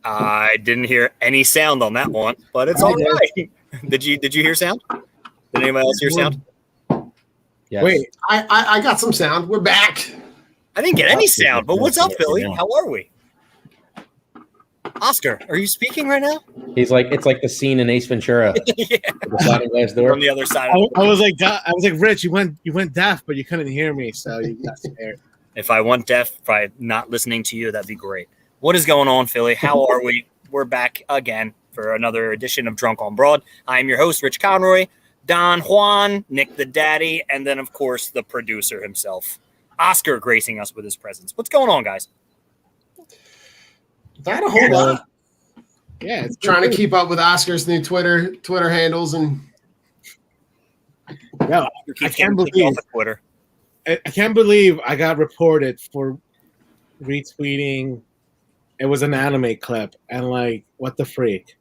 I didn't hear any sound on that one, but it's all right. Did you hear sound? Did anybody else hear sound? Yes. Wait, I got some sound. We're back. I didn't get any sound, but what's up, Philly? How are we? Oscar, are you speaking right now? He's like, it's like the scene in Ace Ventura. Yeah. The sliding glass door. From the other side. I was like, Rich, you went deaf, but you couldn't hear me, so you got scared. If I went deaf by not listening to you, that'd be great. What is going on, Philly? How are we? We're back again for another edition of Drunk on Broad. I am your host, Rich Conroy, Don Juan, Nick the Daddy, and then, of course, the producer himself, Oscar, gracing us with his presence. What's going on, guys? Not a whole lot. Yeah, it's trying to keep up with Oscar's new Twitter handles and. Yeah, I can't believe Twitter. I can't believe I got reported for retweeting. It was an anime clip, and like, what the freak?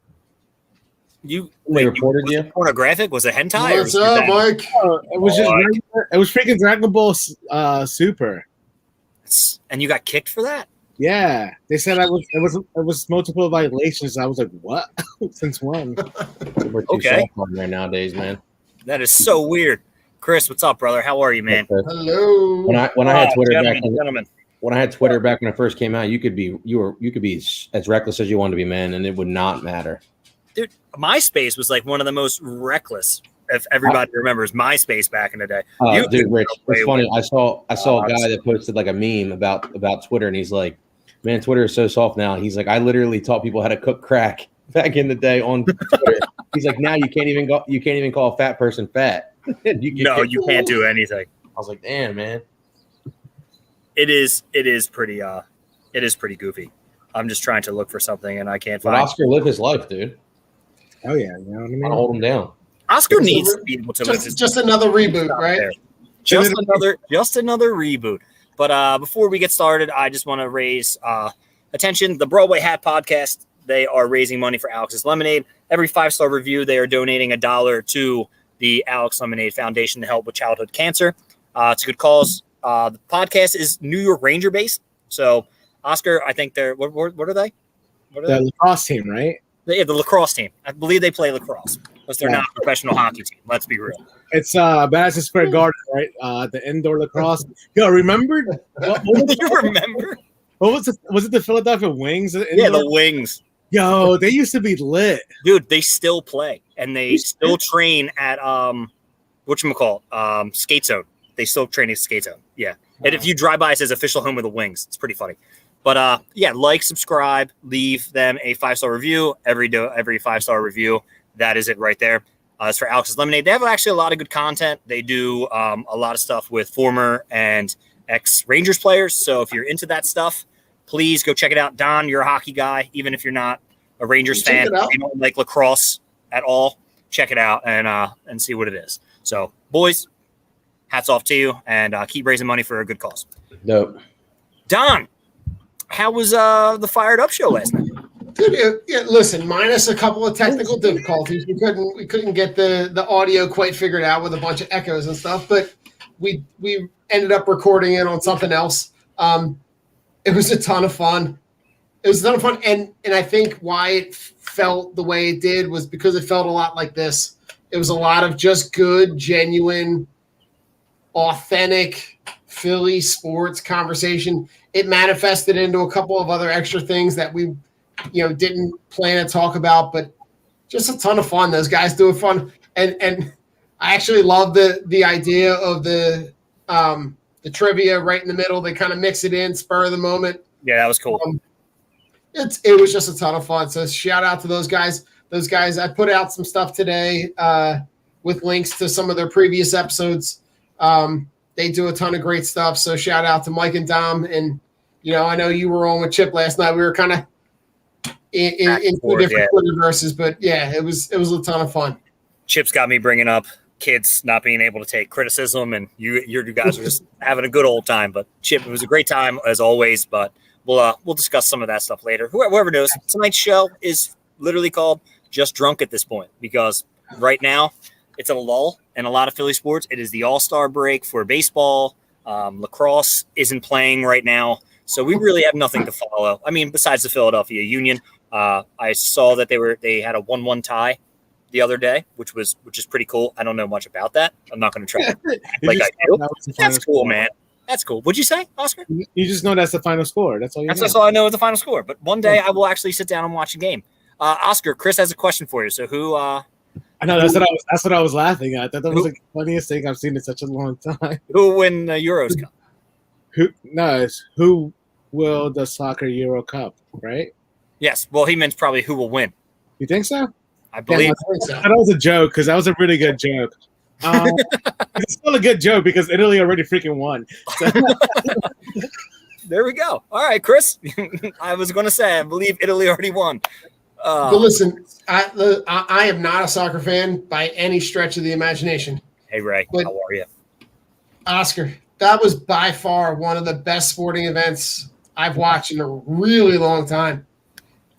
They reported you? Pornographic? Was it hentai? What's up, Mike? It was just regular, it was freaking Dragon Ball Super. And you got kicked for that? Yeah, they said it was multiple violations. I was like, what? Since when? We're too soft on there nowadays, man. That is so weird. Chris, what's up, brother? How are you, man? Hello. When I had Twitter gentlemen. When I had Twitter back when it first came out, you could be as reckless as you wanted to be, man, and it would not matter. Dude, MySpace was like one of the most reckless. If everybody remembers MySpace back in the day. Dude, Rich, it's funny. I saw a guy that posted like a meme about Twitter, and he's like, "Man, Twitter is so soft now." He's like, "I literally taught people how to cook crack back in the day on Twitter." He's like, "Now you can't even call a fat person fat." You can't do anything. I was like, "Damn, man." It is pretty goofy. I'm just trying to look for something and I can't find. Oscar live his life, dude. Oh yeah, you know what I mean. Hold him down. Oscar needs to be able to live his just another reboot, right? Just another reboot. But before we get started, I just want to raise attention. The Broadway Hat Podcast, they are raising money for Alex's Lemonade. Every 5-star review, they are donating $1 to the Alex Lemonade Foundation to help with childhood cancer. It's a good cause. The podcast is New York Ranger based. So, Oscar, I think they're what are they? The lacrosse team, right? The lacrosse team. I believe they play lacrosse, because they're not a professional hockey team. Let's be real. It's Madison Square Garden, right? The indoor lacrosse. Yo, remember? Do you remember? What was it? Was it the Philadelphia Wings? Yeah, the Wings. Yo, they used to be lit. Dude, they still play and they still train at whatchamacallit, Skate Zone. They still train at Skate Zone. Yeah. And if you drive by, it says official home of the Wings. It's pretty funny. But like, subscribe, leave them a 5-star review. Every 5-star review, that is it right there. As for Alex's Lemonade, they have actually a lot of good content. They do a lot of stuff with former and ex-Rangers players. So if you're into that stuff, please go check it out. Don, you're a hockey guy. Even if you're not a Rangers fan, if you don't like lacrosse at all, check it out and see what it is. So, boys, hats off to you, and keep raising money for a good cause. Dope. Don, how was the Fired Up show last night? Dude, yeah, listen, minus a couple of technical difficulties, we couldn't get the audio quite figured out with a bunch of echoes and stuff, but we ended up recording it on something else. It was a ton of fun. And I think why it felt the way it did was because it felt a lot like this. It was a lot of just good, genuine, authentic Philly sports conversation. It manifested into a couple of other extra things that we, didn't plan to talk about, but just a ton of fun. Those guys do it fun, and I actually love the idea of the trivia right in the middle. They kind of mix it in, spur of the moment. Yeah, that was cool. It was just a ton of fun. So shout out to those guys. Those guys. I put out some stuff today with links to some of their previous episodes. They do a ton of great stuff. So shout out to Mike and Dom. And, I know you were on with Chip last night. We were kind of in two different universes, but yeah, it was a ton of fun. Chip's got me bringing up kids not being able to take criticism, and you guys are just having a good old time. But Chip, it was a great time as always, but we'll discuss some of that stuff later. Whoever knows, tonight's show is literally called Just Drunk at this point, because right now it's a lull in a lot of Philly sports. It is the All-Star break for baseball. Lacrosse isn't playing right now, so we really have nothing to follow. I mean, besides the Philadelphia Union, I saw that they had a 1-1 tie the other day, which is pretty cool. I don't know much about that. I'm not going to try. Like I do. That's cool, man. That's cool. What'd you say, Oscar? You just know that's the final score. That's all you know. That's all I know is the final score. But one day I will actually sit down and watch a game. Oscar, Chris has a question for you. So who? I know that's what I was laughing at. That was the funniest thing I've seen in such a long time. Who will win the Euros Cup? Who will the soccer Euro Cup? Right? Yes. Well, he meant probably who will win. You think so? I believe that was a joke because that was a really good joke. It's still a good joke because Italy already freaking won. So. There we go. All right, Chris. I was going to say I believe Italy already won. But listen, I am not a soccer fan by any stretch of the imagination. Hey, Ray. But, how are you? Oscar, that was by far one of the best sporting events I've watched in a really long time.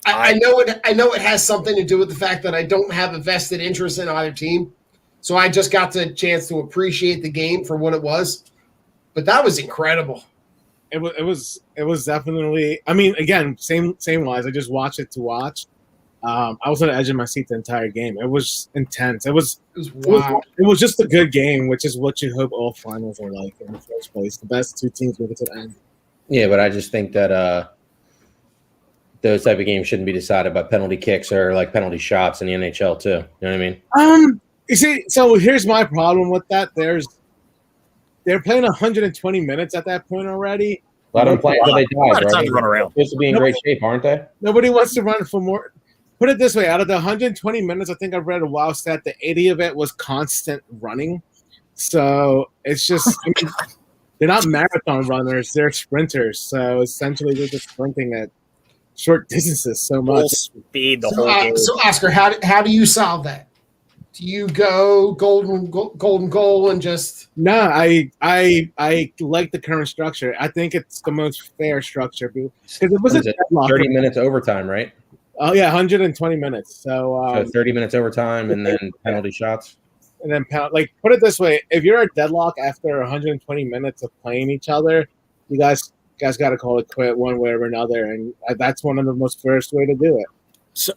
I know it has something to do with the fact that I don't have a vested interest in either team. So I just got the chance to appreciate the game for what it was. But that was incredible. It was definitely, I mean, again, same wise. I just watched it to watch. I was on the edge of my seat the entire game. It was intense. It was wow. It was just a good game, which is what you hope all finals are like in the first place. The best two teams make it to the end. Yeah, but I just think that those type of games shouldn't be decided by penalty kicks or like penalty shots in the NHL too. You know what I mean? You see, so here's my problem with that. They're playing 120 minutes at that point already. A lot of them playing until they die, Time to run around. Supposed to be in great shape, aren't they? Nobody wants to run for more. Put it this way: out of the 120 minutes, I think I've read a wild stat that 80 of it was constant running. So it's just they're not marathon runners; they're sprinters. So essentially, they're just sprinting at short distances so much. Full speed the whole game. So Oscar, how do you solve that? Do you go golden goal and just? No, I like the current structure. I think it's the most fair structure because it was 30 minutes overtime, right? Oh yeah, 120 minutes. So 30 minutes overtime and then penalty shots. And then put it this way: if you're a deadlock after 120 minutes of playing each other, you guys got to call it quit one way or another, and that's one of the most fairest way to do it. So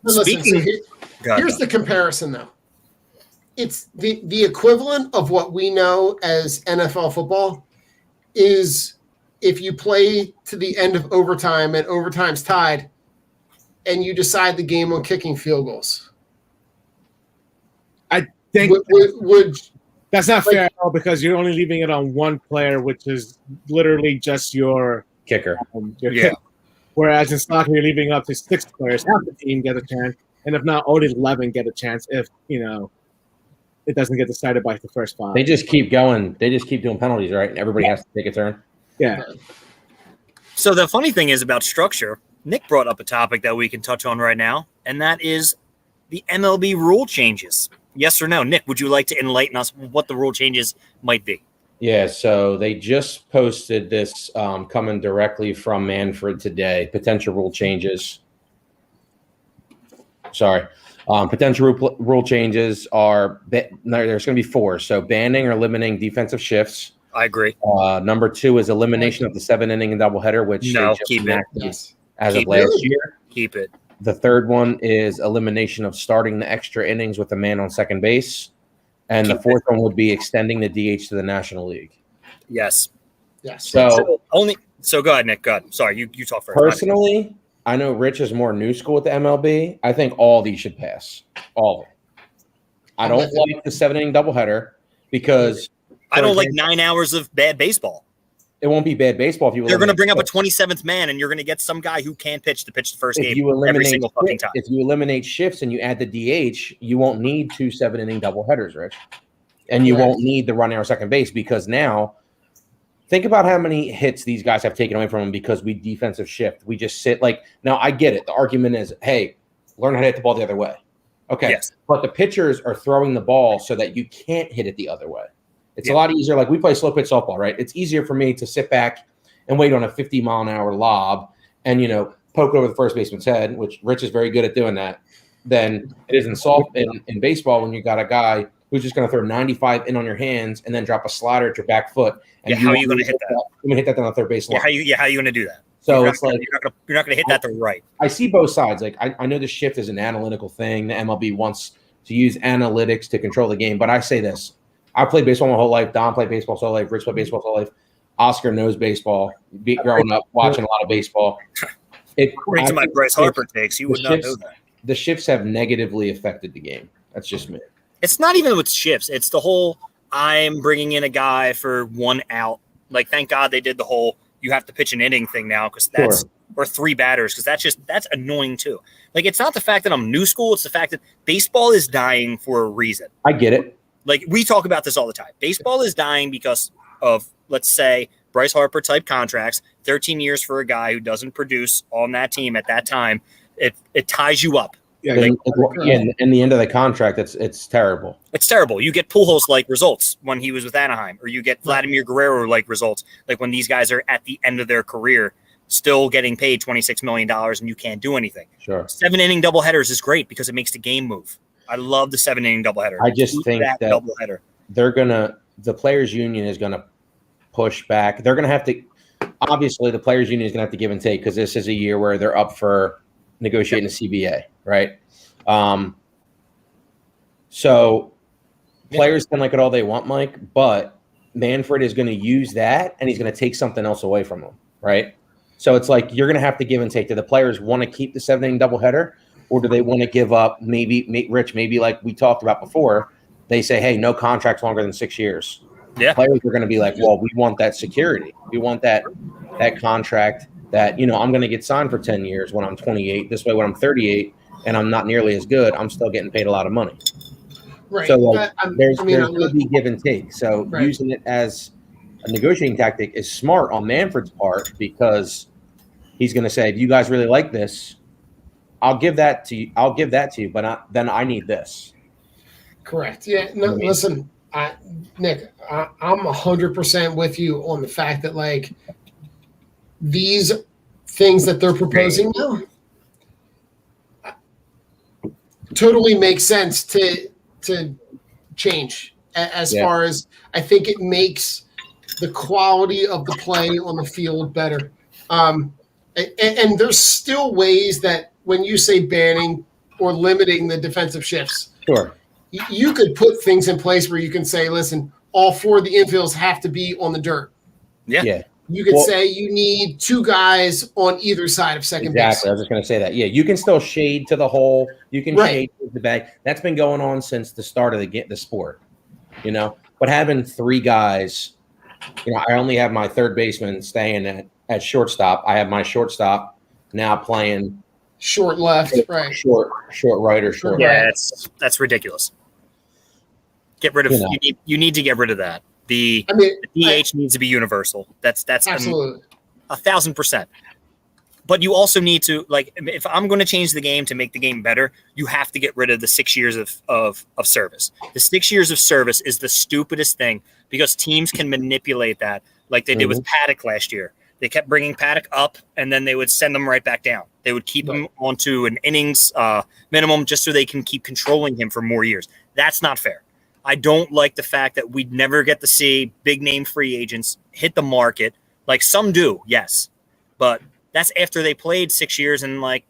speaking, here's the comparison though. It's the equivalent of what we know as NFL football is if you play to the end of overtime and overtime's tied and you decide the game on kicking field goals. I think that's not fair at all because you're only leaving it on one player, which is literally just your kicker. Kicker. Whereas in soccer, you're leaving up to 6 players. Half the team get a chance, and if not, only 11 get a chance if, it doesn't get decided by the first 5. They just keep going. They just keep doing penalties, right? And everybody has to take a turn. Yeah. So the funny thing is about structure, Nick brought up a topic that we can touch on right now, and that is the MLB rule changes. Yes or no? Nick, would you like to enlighten us what the rule changes might be? Yeah, so they just posted this coming directly from Manfred today, potential rule changes. Potential rule changes are there's going to be 4. So banning or limiting defensive shifts. I agree. Number 2 is elimination of the 7-inning and doubleheader, which keep it as of last year. Keep it. The third one is elimination of starting the extra innings with a man on second base. And the fourth one would be extending the DH to the National League. Yes. So go ahead, Nick. Go ahead. Sorry, you talk first. Personally, I know Rich is more new school with the MLB. I think all these should pass. All of them. I don't like the 7-inning doubleheader because I don't like 9 hours of bad baseball. It won't be bad baseball if you. They're going to bring up a 27th man, and you're going to get some guy who can't pitch to pitch the first game every single fucking time. If you eliminate shifts and you add the DH, you won't need 2 7-inning doubleheaders, Rich, and you won't need the runner on second base because now, think about how many hits these guys have taken away from them because we defensive shift. We just sit now. I get it. The argument is, hey, learn how to hit the ball the other way. Okay, yes. But the pitchers are throwing the ball so that you can't hit it the other way. It's a lot easier. Like we play slow pitch softball, right? It's easier for me to sit back and wait on a 50-mile-an-hour lob and, poke over the first baseman's head, which Rich is very good at doing that, than it is in baseball when you got a guy who's just going to throw 95 in on your hands and then drop a slider at your back foot. And how are you going to hit that? I'm going to hit that down the third base line. How are you going to do that? So you're it's like you're not gonna hit that to right. I see both sides. Like I know the shift is an analytical thing. The MLB wants to use analytics to control the game. But I say this: I played baseball my whole life. Don played baseball his whole life. Rich played baseball his whole life. Oscar knows baseball. Growing up, watching a lot of baseball. According to my Bryce Harper takes, you would not know that. The shifts have negatively affected the game. That's just me. It's not even with shifts. It's the whole I'm bringing in a guy for 1 out. Like, thank God they did the whole you have to pitch an inning thing now because that's or 3 batters because that's annoying too. Like, it's not the fact that I'm new school. It's the fact that baseball is dying for a reason. I get it. Like, we talk about this all the time. Baseball is dying because of, let's say, Bryce Harper type contracts, 13 years for a guy who doesn't produce on that team at that time. It ties you up. Yeah, in the end of the contract, it's terrible. It's terrible. You get Pujols-like results when he was with Anaheim, or you get Vladimir Guerrero-like results, like when these guys are at the end of their career, still getting paid $26 million, and you can't do anything. Sure. 7-inning doubleheaders is great because it makes the game move. I love the 7-inning doubleheader. I just think that doubleheader. The players' union is gonna push back. They're gonna have to. Obviously, the players' union is gonna have to give and take because this is a year where they're up for negotiating a CBA, right? So players can like it all they want, Mike, but Manfred is going to use that and he's going to take something else away from them, right? So it's like you're going to have to give and take. Do the players want to keep the 7-inning doubleheader, or do they want to give up? Maybe like we talked about before, they say, hey, no contracts longer than 6 years. Yeah, players are going to be like, well, we want that security. We want that contract that, I'm going to get signed for 10 years when I'm 28. This way, when I'm 38 and I'm not nearly as good, I'm still getting paid a lot of money. Right. So there's going to be give and take. So using it as a negotiating tactic is smart on Manfred's part because he's going to say, if you guys really like this, I'll give that to you. But then I need this. Correct. Yeah. No, listen, Nick, I'm 100% with you on the fact that like these things that they're proposing now totally makes sense to change as far as I think it makes the quality of the play on the field better. And there's still ways that when you say banning or limiting the defensive shifts, sure, you could put things in place where you can say, listen, all 4 of the infields have to be on the dirt. Yeah. You could say you need 2 guys on either side of second base. Exactly. I was just going to say that. Yeah, you can still shade to the hole. You can shade to the bag. That's been going on since the start of the sport, But having 3 guys, I only have my third baseman staying at shortstop. I have my shortstop now playing short left, right? Short right or short. Yeah, right. that's ridiculous. Get rid of you need to get rid of that. The DH needs to be universal. That's absolutely 1,000%. But you also need to, like, if I'm going to change the game to make the game better, you have to get rid of the 6 years of service. The 6 years of service is the stupidest thing because teams can manipulate that, like they did with Paddock last year. They kept bringing Paddock up, and then they would send them right back down. They would keep him onto an innings minimum just so they can keep controlling him for more years. That's not fair. I don't like the fact that we'd never get to see big-name free agents hit the market. Like, some do, yes. But that's after they played 6 years and, like,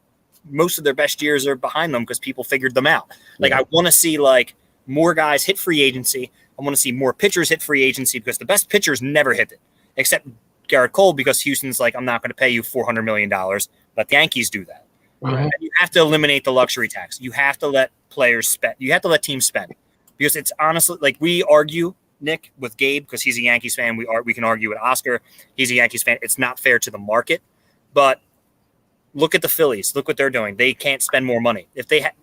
most of their best years are behind them because people figured them out. Like, I want to see, like, more guys hit free agency. I want to see more pitchers hit free agency because the best pitchers never hit it, except Garrett Cole, because Houston's like, I'm not going to pay you $400 million. Let the Yankees do that. And you have to eliminate the luxury tax. You have to let players spend. You have to let teams spend. Because it's honestly, like, we argue, Nick, with Gabe, because he's a Yankees fan. We can argue with Oscar. He's a Yankees fan. It's not fair to the market. But look at the Phillies. Look what they're doing. They can't spend more money.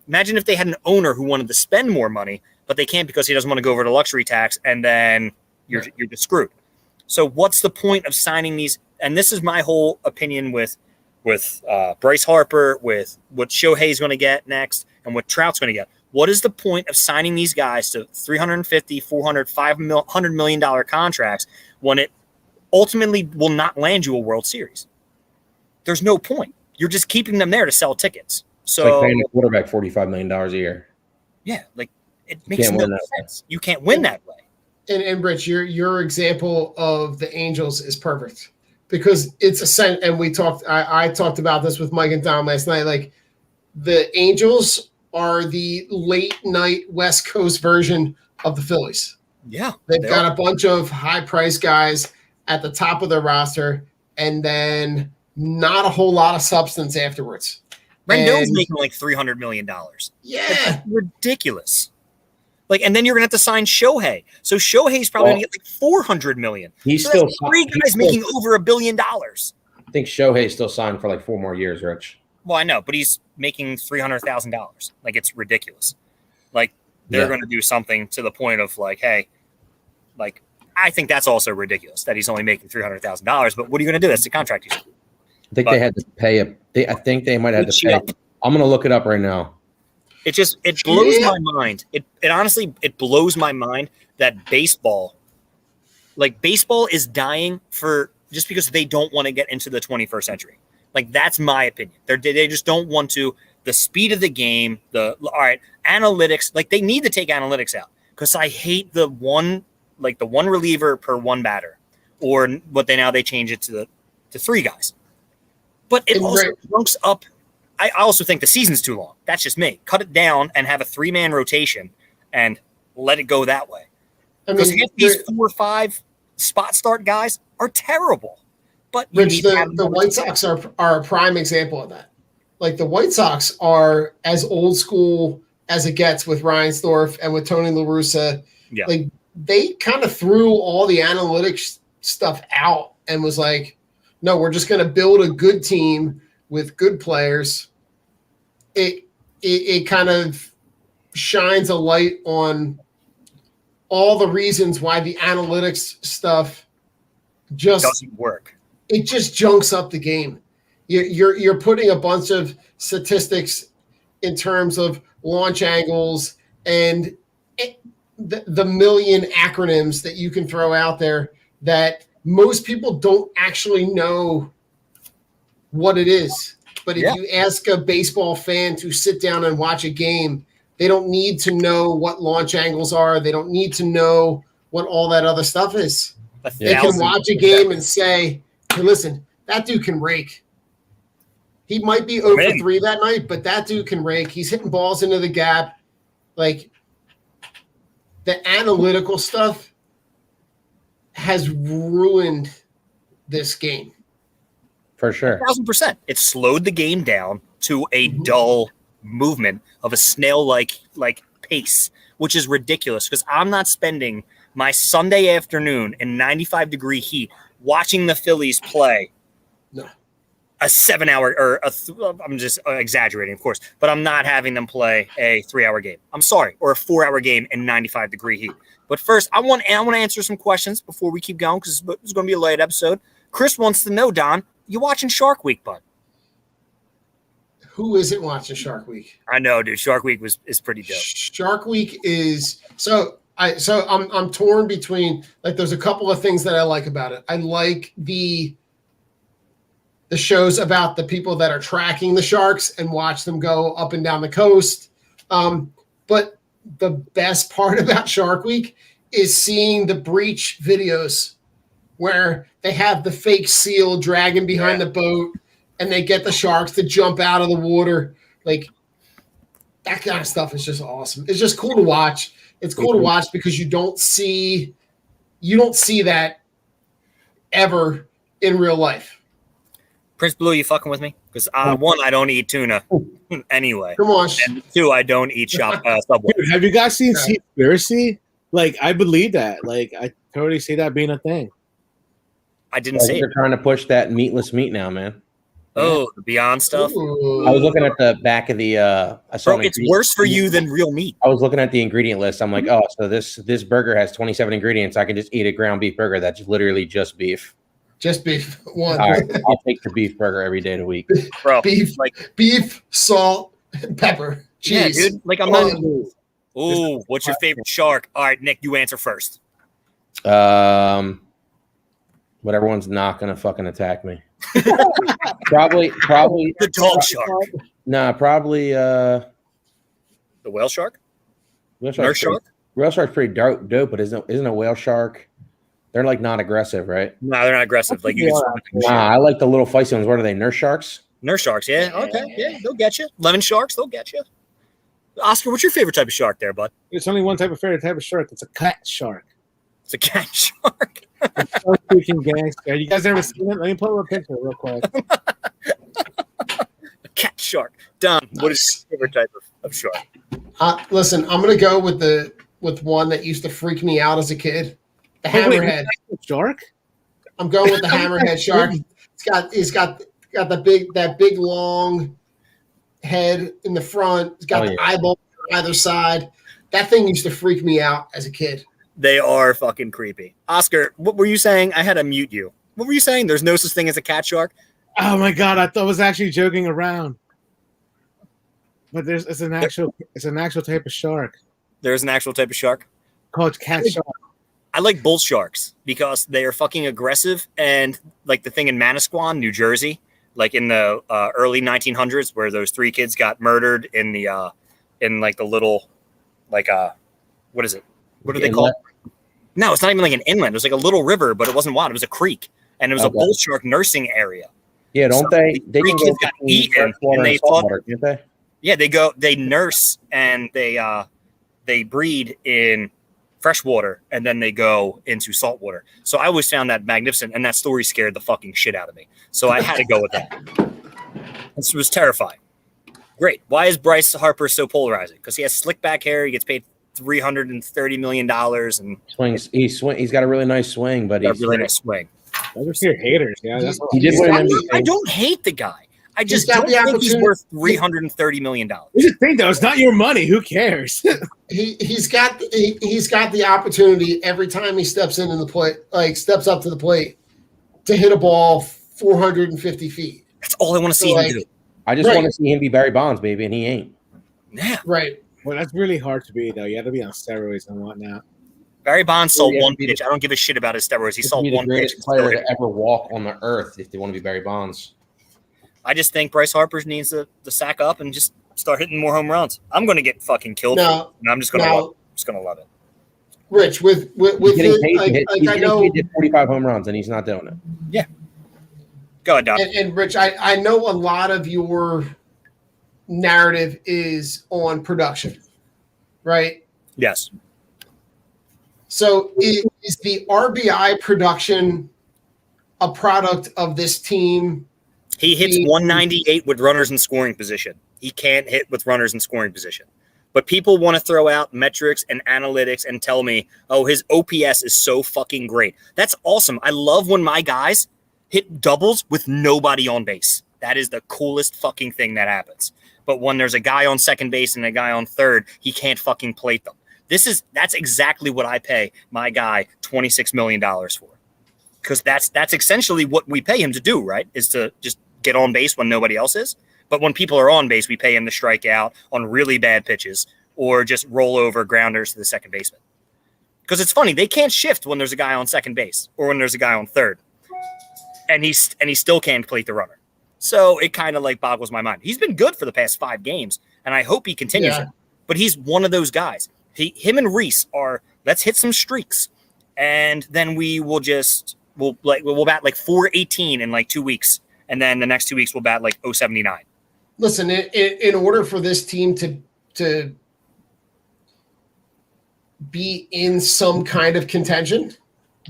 Imagine if they had an owner who wanted to spend more money, but they can't because he doesn't want to go over the luxury tax, and then you're just screwed. So what's the point of signing these? And this is my whole opinion with Bryce Harper, with what Shohei's going to get next, and what Trout's going to get. What is the point of signing these guys to $350, $400, $500 million contracts when it ultimately will not land you a World Series? There's no point. You're just keeping them there to sell tickets. So, it's like paying a quarterback $45 million a year. Yeah, like, it makes no sense. You can't win that way. And Rich, your example of the Angels is perfect because it's a sense, and I talked about this with Mike and Dom last night. Like the Angels are the late night West Coast version of the Phillies. Yeah. They've got a bunch of high price guys at the top of their roster, and then not a whole lot of substance afterwards. Rendon's making like $300 million. Yeah. That's ridiculous. Like, and then you're gonna have to sign Shohei. So Shohei's probably gonna get like $400 million. He's so still three guys making over $1 billion. I think Shohei's still signed for like 4 more years, Rich. Well, I know, but he's making $300,000. Like, it's ridiculous. Like, they're going to do something to the point of like, hey, like, I think that's also ridiculous that he's only making $300,000. But what are you going to do? That's the contract. I think they had to pay I think they might have to pay. I'm going to look it up right now. It blows my mind. It honestly blows my mind that baseball is dying for just because they don't want to get into the 21st century. Like, that's my opinion. They just don't want to. The speed of the game, analytics. Like, they need to take analytics out because I hate the one reliever per one batter, or what they change it to 3 guys. But it also bunks up. I also think the season's too long. That's just me. Cut it down and have a 3-man rotation and let it go that way. Because these 4 or 5 spot start guys are terrible. But Rich, the White Sox are a prime example of that. Like, the White Sox are as old school as it gets with Reinsdorf and with Tony La Russa. Yeah. Like, they kind of threw all the analytics stuff out and was like, no, we're just going to build a good team with good players. It kind of shines a light on all the reasons why the analytics stuff just doesn't work. It just junks up the game. You're putting a bunch of statistics in terms of launch angles and the million acronyms that you can throw out there that most people don't actually know what it is. But if you ask a baseball fan to sit down and watch a game, they don't need to know what launch angles are. They don't need to know what all that other stuff is. They can watch a game and say, hey, listen, that dude can rake. He might be 0 for 3 that night, but that dude can rake. He's hitting balls into the gap. Like, the analytical stuff has ruined this game. For sure. 1,000%. It slowed the game down to a dull movement of a snail-like pace, which is ridiculous because I'm not spending my Sunday afternoon in 95-degree heat watching the Phillies play a 7-hour or I'm just exaggerating, of course, but I'm not having them play a 3-hour game. I'm sorry, or a 4-hour game in 95-degree heat. But first, I want to answer some questions before we keep going because it's going to be a late episode. Chris wants to know, Don, you watching Shark Week, bud? Who isn't watching Shark Week? I know, dude. Shark Week is pretty dope. Shark Week is I'm torn between, like, there's a couple of things that I like about it. I like the shows about the people that are tracking the sharks and watch them go up and down the coast. But the best part about Shark Week is seeing the breach videos where they have the fake seal dragging behind the boat and they get the sharks to jump out of the water. Like, that kind of stuff is just awesome. It's just cool to watch. It's cool to watch because you don't see that ever in real life. Prince Blue, you fucking with me? Because one, I don't eat tuna anyway. Come on. And 2, I don't eat Subway. Dude, have you guys seen Seaspiracy? Like, I believe that. Like, I totally see that being a thing. I didn't see it. They're trying to push that meatless meat now, man. Oh, the Beyond stuff. Ooh. I was looking at the back of the. I saw Bro, it's worse for you than real meat. I was looking at the ingredient list. I'm like, oh, so this burger has 27 ingredients. I can just eat a ground beef burger. That's literally just beef. Just beef. One. All right, I'll take the beef burger every day of the week. Bro, beef, salt, and pepper, cheese. Yeah, dude. Like, I'm not. Oh, what's your favorite shark? All right, Nick, you answer first. Whatever one's not gonna fucking attack me. probably the dog shark. Nah, probably the whale shark. Nurse shark. Whale shark's pretty dope, but isn't a whale shark They're like not aggressive, right? No, they're not aggressive. Like you can Nah, I like the little feisty ones. What are they? Nurse sharks? nurse sharks. Yeah. Okay. Yeah. They'll get you. Lemon sharks. They'll get you. Oscar, what's your favorite type of shark there, bud? There's only one favorite type of shark. It's a cat shark. It's a cat shark. It's so freaking gangster. You guys ever seen it? Let me pull up a picture real quick. A cat shark. Dom, what is your favorite type of shark? Listen, I'm gonna go with one that used to freak me out as a kid. The hammerhead. Shark? I'm going with the hammerhead shark. He's got that big long head in the front. It's got the eyeball on either side. That thing used to freak me out as a kid. They are fucking creepy. Oscar, what were you saying? I had to mute you. What were you saying? There's no such thing as a cat shark? Oh my god, I thought I was actually joking around. But it's an actual type of shark. There's an actual type of shark called cat shark. I like bull sharks because they are fucking aggressive, and like the thing in Manasquan, New Jersey, like in the early 1900s, where those 3 kids got murdered in the in like the little what is it? What do they call it? No, it's not even like an inland. It was like a little river, but it wasn't wild. It was a creek, and it was a bull shark nursing area. Yeah, don't they? They can kids got eaten, and they thought, can't they? Yeah, they nurse and they breed in freshwater, and then they go into saltwater. So I always found that magnificent, and that story scared the fucking shit out of me. So I had to go with that. This was terrifying. Great. Why is Bryce Harper so polarizing? Because he has slick back hair. He gets paid $330 million and swings. He's got a really nice swing, but he's a really nice swing. Those are your haters. Yeah, he did win. I don't hate the guy. I just don't think he's worth $330 million. You just think though, it's not your money. Who cares? he's got the opportunity every time he steps into the plate, like steps up to the plate, to hit a ball 450 feet. That's all I want to see him do. I just want to see him be Barry Bonds, baby, and he ain't. Yeah, right. Well, that's really hard to be though. You have to be on steroids and whatnot. Barry Bonds saw one pitch. I don't give a shit about his steroids. He saw one pitch. Player to ever walk on the earth if they want to be Barry Bonds. I just think Bryce Harper needs to sack up and just start hitting more home runs. I'm going to get fucking killed. And I'm just going to love it. Rich, with he's getting paid 45 home runs, and he's not doing it. Yeah. Go ahead, Dom. And Rich, I know a lot of your narrative is on production, right? Yes. So is the RBI production a product of this team? He hits 198 with runners in scoring position. He can't hit with runners in scoring position. But people want to throw out metrics and analytics and tell me, oh, his OPS is so fucking great. That's awesome. I love when my guys hit doubles with nobody on base. That is the coolest fucking thing that happens. But when there's a guy on second base and a guy on third, he can't fucking plate them. That's exactly what I pay my guy $26 million for. Because that's essentially what we pay him to do, right? Is to just get on base when nobody else is. But when people are on base, we pay him to strike out on really bad pitches or just roll over grounders to the second baseman. Because it's funny, they can't shift when there's a guy on second base or when there's a guy on third. And he still can't plate the runner. So it kind of like boggles my mind. He's been good for the past 5 games, and I hope he continues it. But he's one of those guys. Him and Reese are, let's hit some streaks. And then we'll bat like 418 in like 2 weeks. And then the next 2 weeks we'll bat like 079. Listen, in order for this team to be in some kind of contention,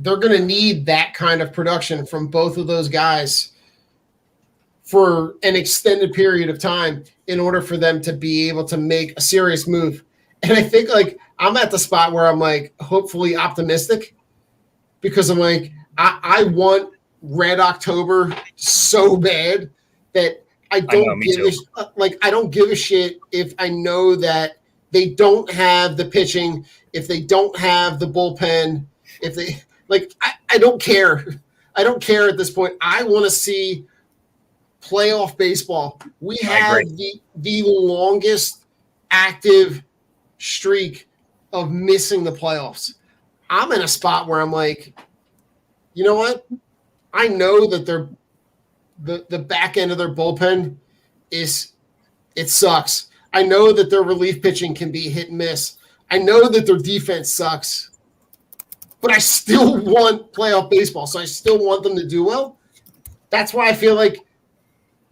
they're going to need that kind of production from both of those guys for an extended period of time in order for them to be able to make a serious move. And I think like I'm at the spot where I'm like hopefully optimistic because I'm like, I want Red October so bad that I don't give a shit if I know that they don't have the pitching, if they don't have the bullpen, if they I don't care. I don't care at this point. I want to see playoff baseball. We have the longest active streak of missing the playoffs. I'm in a spot where I'm like, you know what? I know that the back end of their bullpen it sucks. I know that their relief pitching can be hit and miss. I know that their defense sucks. but I still want playoff baseball, so I still want them to do well. That's why I feel like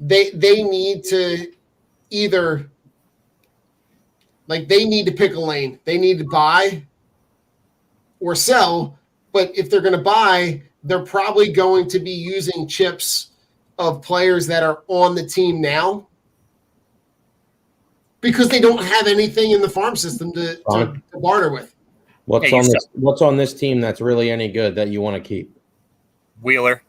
they need to either they need to pick a lane. They need to buy or sell, but if they're going to buy, they're probably going to be using chips of players that are on the team now because they don't have anything in the farm system to barter with. What's on this team that's really any good that you want to keep? Wheeler,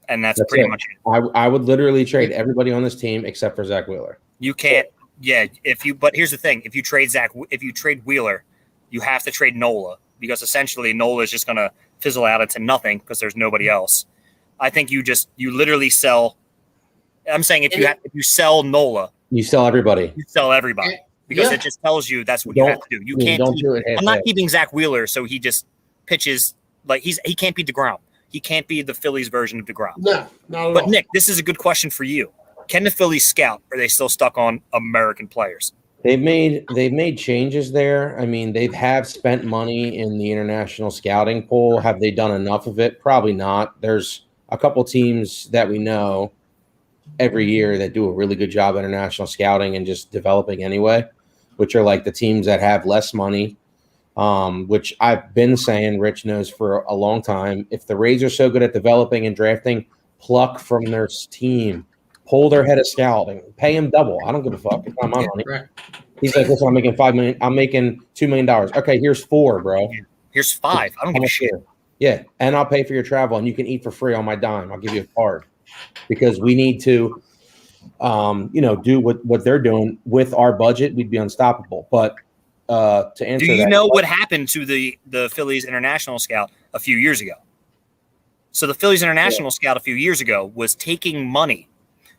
and that's pretty much it. I would literally trade everybody on this team except for Zach Wheeler. You can't. Yeah, but here's the thing: if you trade Wheeler, you have to trade Nola because essentially Nola is just going to fizzle out into nothing because there's nobody else. I think you literally sell. I'm saying if you sell Nola, you sell everybody. You sell everybody because it just tells you that's what you have to do. You can't. I'm not keeping Zach Wheeler, so he just pitches like he can't be DeGrom. He can't be the Phillies version of DeGrom. No, not at But all. Nick, this is a good question for you. Can the Phillies scout? Or are they still stuck on American players? They've made changes there. I mean, have spent money in the international scouting pool. Have they done enough of it? Probably not. There's a couple teams that we know every year that do a really good job international scouting and just developing anyway, which are like the teams that have less money, which I've been saying, Rich knows for a long time. If the Rays are so good at developing and drafting, pluck from their team. Pull their head of scouting, pay him double. I don't give a fuck. It's not my money. Right. He's like, listen, I'm making $5 million. I'm making $2 million. Okay, here's $4, bro. Here's $5. I don't give a shit. Yeah, and I'll pay for your travel, and you can eat for free on my dime. I'll give you a card because we need to, do what they're doing with our budget. We'd be unstoppable. But to answer, do you know what happened to the Phillies international scout a few years ago? So the Phillies international scout a few years ago was taking money.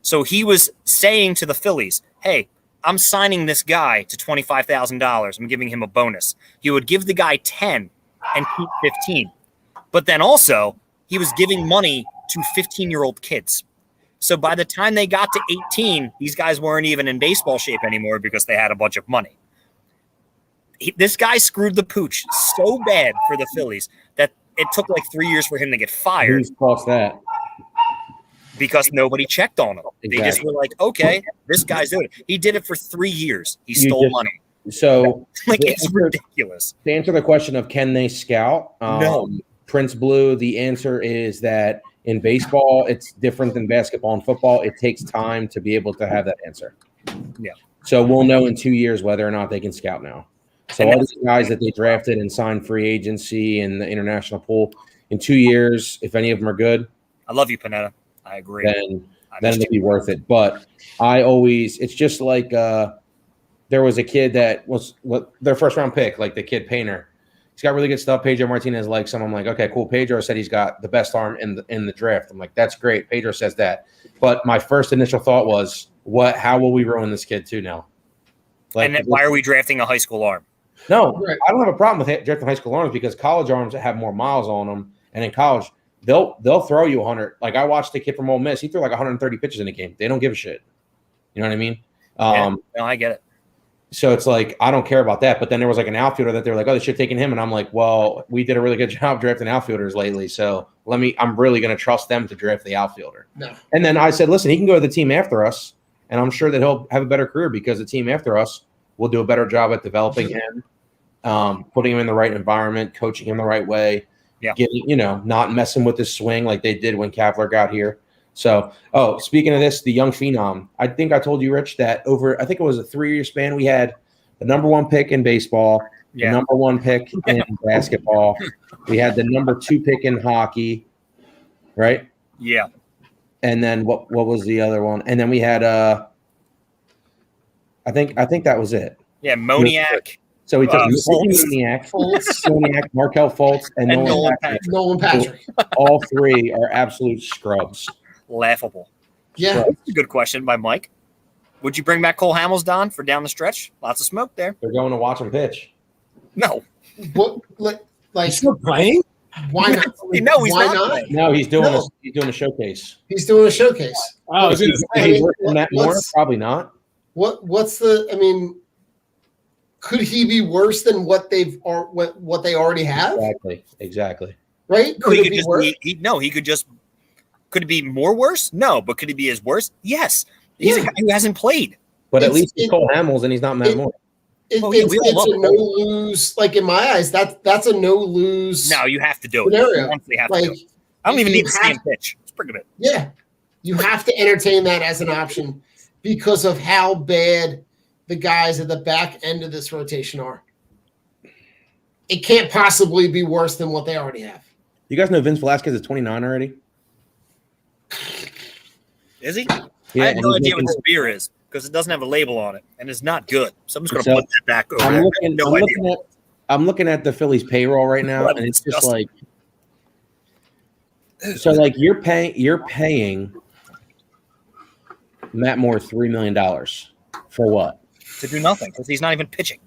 So he was saying to the Phillies, hey, I'm signing this guy to $25,000. I'm giving him a bonus. He would give the guy 10 and keep 15. But then also he was giving money to 15-year-old kids. So by the time they got to 18, these guys weren't even in baseball shape anymore because they had a bunch of money. This guy screwed the pooch so bad for the Phillies that it took like 3 years for him to get fired. Who's cost that? Because nobody checked on him. Exactly. They just were like, okay, this guy's doing it. He did it for 3 years. He stole money. So it's ridiculous. To answer the question of can they scout? No. Prince Blue, the answer is that in baseball, it's different than basketball and football. It takes time to be able to have that answer. Yeah. So we'll know in 2 years whether or not they can scout now. So all these guys that they drafted and signed free agency and the international pool, in 2 years, if any of them are good. I love you, Panetta. I agree. Then it'll be worth it. But it's just like there was a kid that was their first round pick, like the kid Painter. He's got really good stuff. Pedro Martinez likes him. I'm like, okay, cool. Pedro said he's got the best arm in the draft. I'm like, that's great. Pedro says that. But my first initial thought was, how will we ruin this kid too now? Like, and then why are we drafting a high school arm? No, right. I don't have a problem with drafting high school arms because college arms have more miles on them. And in college, they'll throw you 100. Like I watched a kid from Ole Miss. He threw like 130 pitches in a game. They don't give a shit. You know what I mean? No, I get it. So it's like, I don't care about that. But then there was like an outfielder that they were like, oh, they should have taken him. And I'm like, well, we did a really good job drafting outfielders lately. So I'm really going to trust them to draft the outfielder. No. And then I said, listen, he can go to the team after us. And I'm sure that he'll have a better career because the team after us will do a better job at developing him, putting him in the right environment, coaching him the right way. Yeah. Getting, not messing with his swing like they did when Kavler got here. So, speaking of this, the young phenom, I think I told you, Rich, that I think it was a 3-year span, we had the number 1 pick in baseball, the number 1 pick in basketball. We had the number 2 pick in hockey, right? Yeah. And then what was the other one? And then we had I think that was it. Yeah, Moniak. So we took Moniak, Markel Fultz, and Nolan Patrick. Nolan Patrick. All three are absolute scrubs. Laughable. Yeah. That's a good question by Mike. Would you bring back Cole Hamels, Don, for down the stretch? Lots of smoke there. They're going to watch him pitch. No. What? He's still playing? Why not? No, he's why not not? playing. No, he's doing a showcase. He's doing a showcase. Oh, I was going to Is say. he working that more? Probably not. What's the? I mean, could he be worse than what they already have? Exactly. Right? No, he could just be, no, he could just. Could it be more worse? No, but could he be as worse? Yes. He's a guy who hasn't played. But at least he's Cole Hamels and he's not Matt Moore. It's a no lose. Like in my eyes, that's a no lose. No, you have to do scenario. it. You honestly have to do it. I don't even need to see him pitch. Let's bring him in. Yeah, you have to entertain that as an option because of how bad the guys at the back end of this rotation are. It can't possibly be worse than what they already have. You guys know Vince Velasquez is 29 already? Is he? Yeah, I have no idea what this beer is because it doesn't have a label on it and it's not good. So I'm just going to put that back over. I'm looking at the Phillies payroll right now, and it's just like, so like you're paying Matt Moore $3 million for what? To do nothing because he's not even pitching.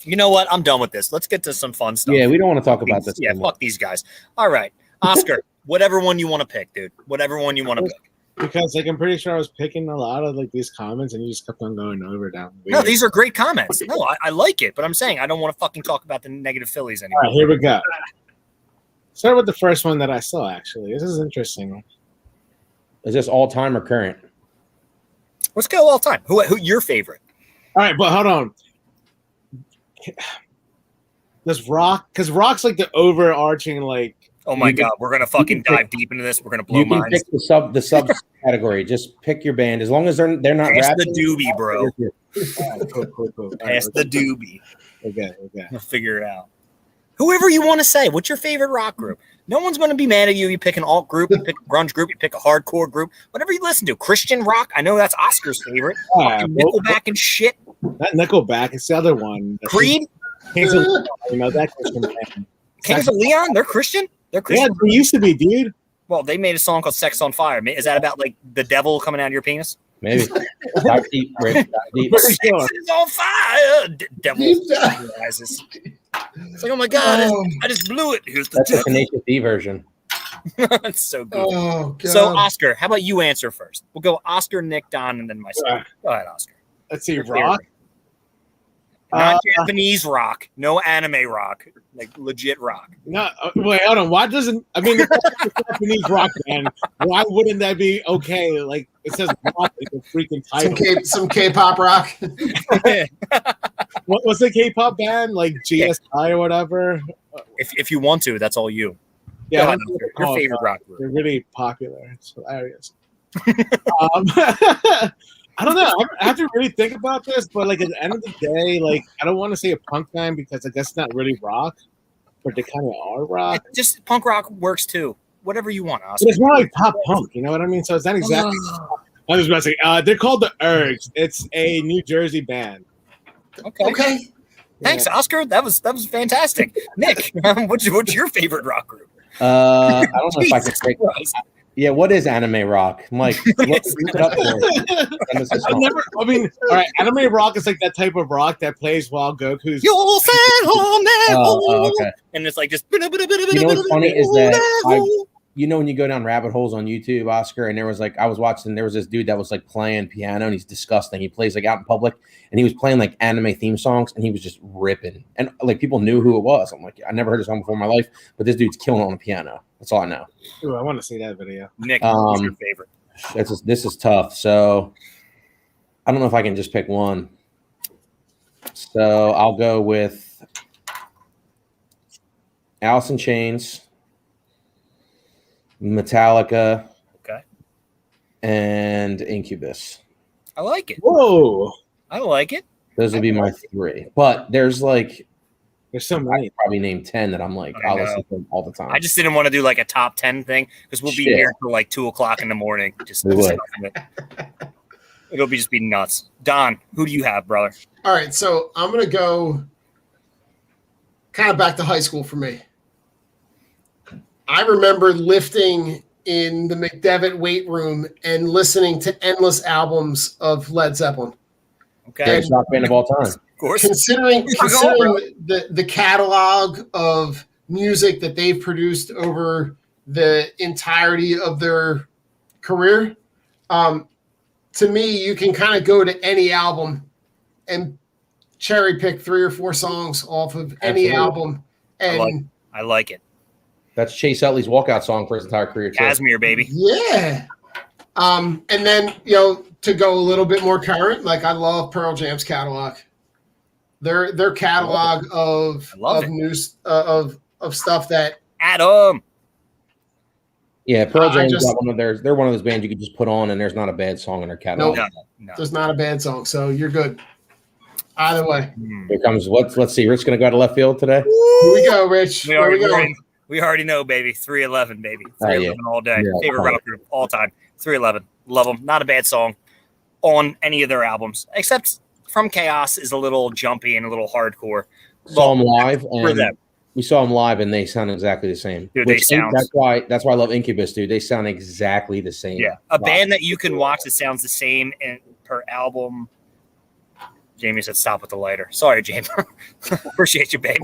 You know what? I'm done with this. Let's get to some fun stuff. Yeah, we don't want to talk about this. Yeah, fuck these guys. All right, Oscar, whatever one you want to pick, dude. Whatever one you want to pick. Because like I'm pretty sure I was picking a lot of like these comments, and you just kept on going over down. No, these are great comments. No, I like it, but I'm saying I don't want to fucking talk about the negative Phillies anymore. All right, here we go. Start with the first one that I saw. Actually, this is interesting. Is this all time or current? Let's go all time. Who your favorite? All right, but hold on. Does Rock? Because Rock's like the overarching like. Oh my God, we're gonna fucking dive deep into this. We're gonna blow minds. You can pick the sub category. Just pick your band as long as they're not. Pass rapping, the doobie, bro. Cool. Pass the doobie. Okay. We'll figure it out. Whoever you want to say. What's your favorite rock group? No one's gonna be mad at you. You pick an alt group, you pick a grunge group, you pick a hardcore group, whatever you listen to. Christian rock. I know that's Oscar's favorite. Nickelback and shit. Not Nickelback. It's the other one. Creed. Kings of Leon, you know that Christian band. Kings of Leon. They're Christian. They're Christian. Yeah, they used to be, dude. Well, they made a song called "Sex on Fire." Is that about like the devil coming out of your penis? Maybe. Dive deep, Rick. Dive deep. Sex is on fire. Devil rises. It's like, oh my God, I just blew it. Here's the That's the Tenacious D version. That's so good. Oh, God. So, Oscar, how about you answer first? We'll go Oscar, Nick, Don, and then myself. Go ahead, Oscar. Let's see, rock. Not Japanese rock, no anime rock, like legit rock. No, wait, hold on. Why doesn't the Japanese rock band? Why wouldn't that be okay? Like it says rock in the freaking title. Some K-pop rock. What's the K-pop band? Like GSI or whatever. If you want to, that's all you. Yeah, ahead, your favorite rock group. They're really popular. It's hilarious. I don't know. I have to really think about this, but like at the end of the day, like I don't want to say a punk band because I guess it's not really rock, but they kind of are rock. Just punk rock works too. Whatever you want, Oscar. But it's more like pop punk. You know what I mean? So it's not exactly. I was about to say they're called the Urge. It's a New Jersey band. Okay. Thanks, Oscar. That was fantastic. Nick, what's your favorite rock group? I don't know if I can pick. Yeah, what is anime rock? I'm like, look it up all right, anime rock is like that type of rock that plays while Goku's. You'll send home now. Okay. And it's like just. You know what's funny is that when you go down rabbit holes on YouTube, Oscar, and there was like I was watching, there was this dude that was like playing piano, and he's disgusting. He plays like out in public, and he was playing like anime theme songs, and he was just ripping, and like people knew who it was. I'm like, I never heard a song before in my life, but this dude's killing it on the piano. That's all I know. Ooh, I want to see that video. Nick, what's your favorite? This is tough. So I don't know if I can just pick one. So I'll go with Alice in Chains, Metallica, and Incubus. I like it. Whoa. I like it. Those would be my three. But there's so many. I probably name 10 that I'm like, I'll listen to them all the time. I just didn't want to do like a top 10 thing because we'll be here till like 2:00 in the morning. It'll just be nuts. Don, who do you have, brother? All right, so I'm gonna go kind of back to high school for me. I remember lifting in the McDevitt weight room and listening to endless albums of Led Zeppelin. Okay, greatest rock band of all time. Of course. Considering the catalog of music that they've produced over the entirety of their career, to me, you can kind of go to any album and cherry pick 3 or 4 songs off of any Absolutely. album. And I like it. That's Chase Utley's walkout song for his entire career. Too. Casimir, baby. yeah. And then, to go a little bit more current, like I love Pearl Jam's catalog. Their catalog of news of stuff that Adam. Yeah, Pearl Jam's got one of theirs. They're one of those bands you could just put on, and there's not a bad song in their catalog. No. there's not a bad song, so you're good. Either way. Here comes let's see. Rich gonna go to left field today. Here we go, Rich. We already know, baby. 311, baby. 311 all day. Yeah, Favorite rock group all time. 311. Love them. Not a bad song on any of their albums, except From Chaos is a little jumpy and a little hardcore. Saw them live, For and them. we saw them live, and they sound exactly the same. Dude, they sound. That's why I love Incubus, dude. They sound exactly the same. Yeah, a band that you can watch that sounds the same per album. Jamie said, "Stop with the lighter." Sorry, Jamie. Appreciate you, babe.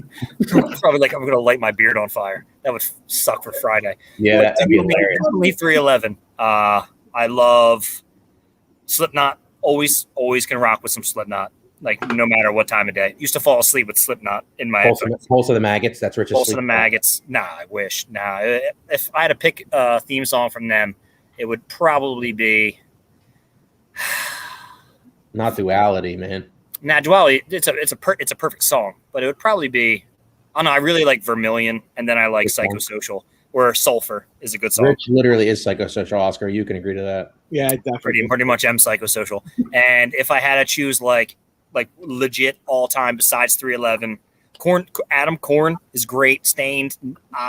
Probably like I'm going to light my beard on fire. That would suck for Friday. Yeah, that'd be hilarious. Definitely 311. I love Slipknot. Always can rock with some Slipknot. Like no matter what time of day. Used to fall asleep with Slipknot in my Pulse of the Maggots. That's Rich's. Pulse of the Maggots. Nah, I wish. Nah, if I had to pick a theme song from them, it would probably be not Duality, man. Nah, Duality. It's a perfect song, but it would probably be. Oh no, I really like Vermilion, and then I like Psychosocial, or Sulfur is a good song. Rich literally is Psychosocial. Oscar, you can agree to that. Yeah, definitely. Pretty much am Psychosocial. And if I had to choose like legit all time besides 311, Adam Korn is great. Stained,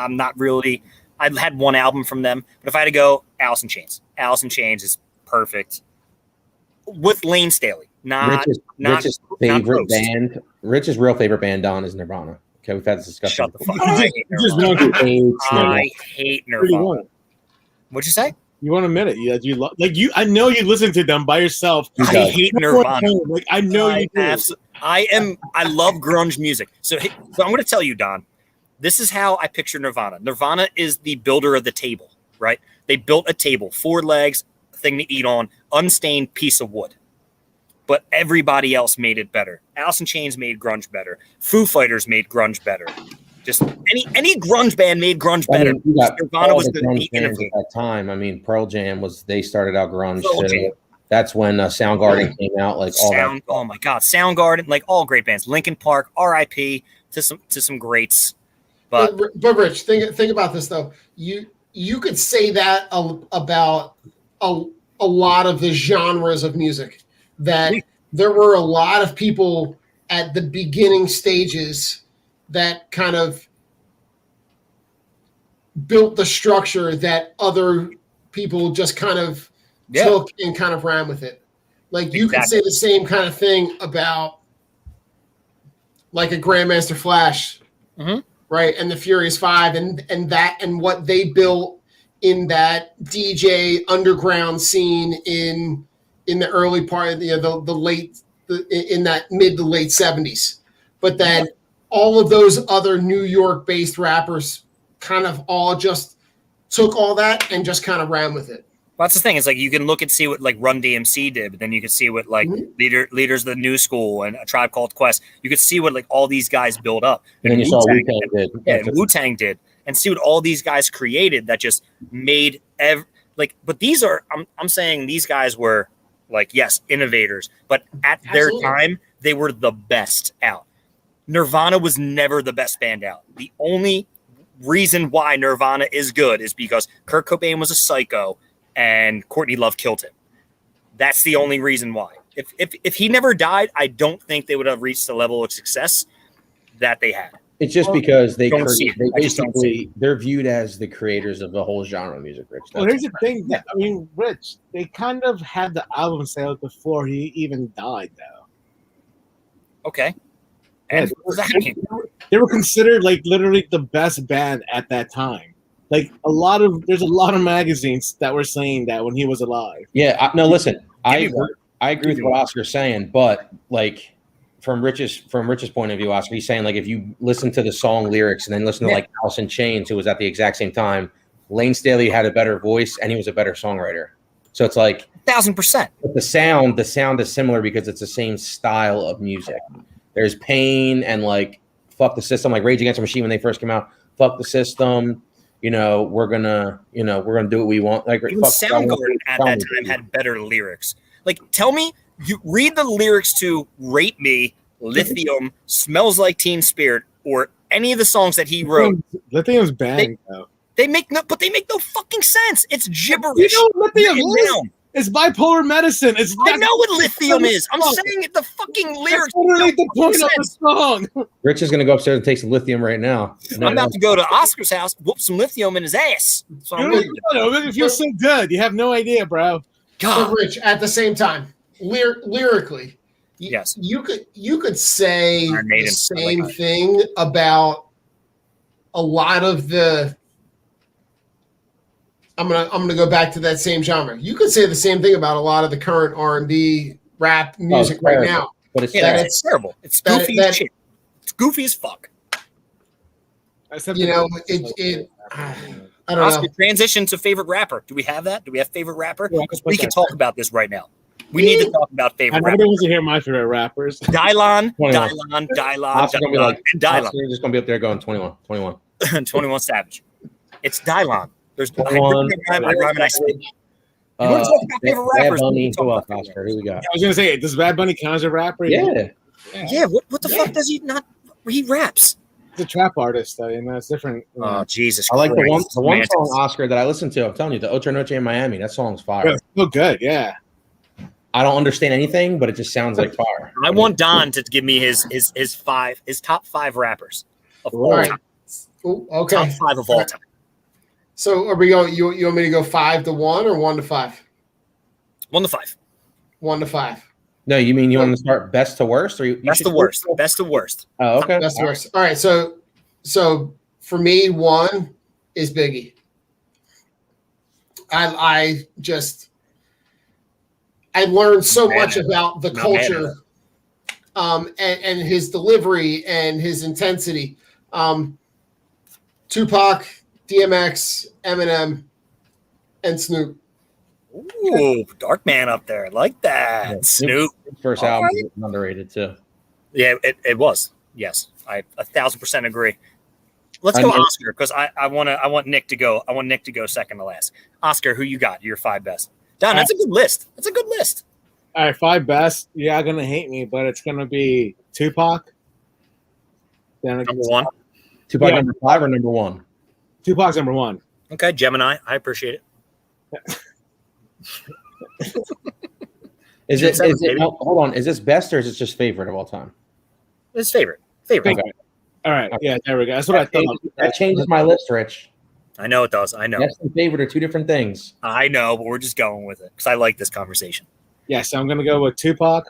not really. I've had one album from them, but if I had to go, Alice in Chains. Alice in Chains is perfect. With Lane Staley, Rich's favorite band. Rich's real favorite band, Don, is Nirvana. Okay, we've had this discussion. Shut the fuck up. I hate Nirvana. What'd you say? You won't admit it. I know you listen to them by yourself. I hate Nirvana. Like I know you do. I love grunge music. So I'm going to tell you, Don. This is how I picture Nirvana. Nirvana is the builder of the table, right? They built a table, 4 legs, a thing to eat on, unstained piece of wood. But everybody else made it better. Alice in Chains made grunge better. Foo Fighters made grunge better. Just any grunge band made grunge better. Nirvana was the innovator at that time. I mean, Pearl Jam they started out grunge. So that's when Soundgarden came out. Like all that. Oh my God, Soundgarden, like all great bands. Linkin Park, R.I.P. to some greats. But Rich, think about this though. You could say that about a lot of the genres of music. That there were a lot of people at the beginning stages that kind of built the structure that other people just kind of took and kind of ran with it. Like you could say the same kind of thing about like a Grandmaster Flash, right? And the Furious Five and what they built in that DJ underground scene in the early part of in that mid to late 70s. But then all of those other New York based rappers kind of all just took all that and just kind of ran with it. Well, that's the thing. It's like you can look and see what like Run DMC did, but then you can see what like leaders of the New School and A Tribe Called Quest. You could see what like all these guys build up. And then you saw Wu-Tang did. Yeah, and Wu-Tang did. And see what all these guys created that just made but these are I'm saying these guys were like, yes, innovators, but at their time, they were the best out. Nirvana was never the best band out. The only reason why Nirvana is good is because Kurt Cobain was a psycho and Courtney Love killed him. That's the only reason why. If he never died, I don't think they would have reached the level of success that they had. It's just because they're viewed as the creators of the whole genre of music, Rich. Well, here's the thing. I mean, Rich, they kind of had the album sales before he even died, though. Okay. And they were considered like literally the best band at that time. Like there's a lot of magazines that were saying that when he was alive. Yeah, no, listen, I agree with what Oscar's saying, but like from Rich's point of view, Oscar, he's saying like if you listen to the song lyrics and then listen to like Alice in Chains, who was at the exact same time, Lane Staley had a better voice and he was a better songwriter. So it's like 1,000%. but the sound is similar because it's the same style of music. There's Pain and like Fuck the System, like Rage Against the Machine when they first came out. Fuck the System. We're gonna do what we want. Like Even Soundgarden at that time had better lyrics. Like, tell me, you read the lyrics to "Rape Me," "Lithium," "Smells Like Teen Spirit," or any of the songs that he wrote. Lithium's bang though. They make no fucking sense. It's gibberish. Lithium is? It's bipolar medicine. I know what lithium is. I'm saying it. The fucking lyrics. That's literally the point of the song. Rich is gonna go upstairs and take some lithium right now. I'm about to go to Oscar's house, whoop some lithium in his ass. So I'm It makes me feel so good. You have no idea, bro. God. So, Rich, at the same time, lyrically, Yes. you could say Our the native- same thing about a lot of the. I'm gonna go back to that same genre. You could say the same thing about a lot of the current R&B rap music right terrible. now. But it's Yeah, That it's terrible. It's goofy as shit. It's goofy as fuck. I don't Oscar, know. transition to favorite rapper. Do we have that? Do we have favorite rapper? Yeah, We can talk about this right now. We need to talk about I favorite never rapper. wants to hear my favorite rappers. Dylon, 21. Dylon, gonna be like, and Dylon. Oscar's just gonna be up there going 21. 21 Savage. It's Dylon. There's 21. I rhyme and I spit. You want to talk about favorite Bad rappers? Bunny, We can who talk else, about Oscar? Who we got? I was gonna say, does Bad Bunny count as a rapper? Yeah. Yeah, what the fuck does he not? He raps. He's a trap artist, though. It's different. Oh Jesus! I like the one Christ. song, Oscar, that I listened to. I'm telling you, the Ocho Noche in Miami. That song's fire. Yeah, it's so good. Yeah. I don't understand anything, but it just sounds like fire. I want Don to give me his top 5 rappers of all Right. time. Ooh, okay. Top 5 of all time. So are we going? You want me to go 5 to 1 or 1 to 5? 1 to 5. 1 to 5. No, you mean you want to start best to worst, or you Best should- to worst. Best to worst. Oh, okay. That's the worst. All right. So for me, 1 is Biggie. I learned so much about the Not culture, and his delivery and his intensity. Tupac, DMX, Eminem, and Snoop. Ooh, Dark Man up there. I like that. Yeah, Snoop. First All album right. was underrated too. Yeah, it was. Yes, I 1,000% agree. Let's I go mean- Oscar because I want Nick to go. I want Nick to go second to last. Oscar, who you got? Your 5 best. Don, that's a good list. That's a good list. All right, 5 best. You're gonna hate me, but it's gonna be Tupac. Then Number 1. Tupac Yeah. number 5 or number 1? Tupac's number 1. Okay, Gemini. I appreciate it. Is June it? 7th, Is it? baby. No, hold on. Is this best or is it just favorite of all time? His favorite. Favorite. Okay. All right, yeah, there we go. That's what I thought. That changes my list, Rich. I know it does. I know. Best and favorite are 2 different things. I know, but we're just going with it because I like this conversation. Yeah, so I'm gonna go with Tupac,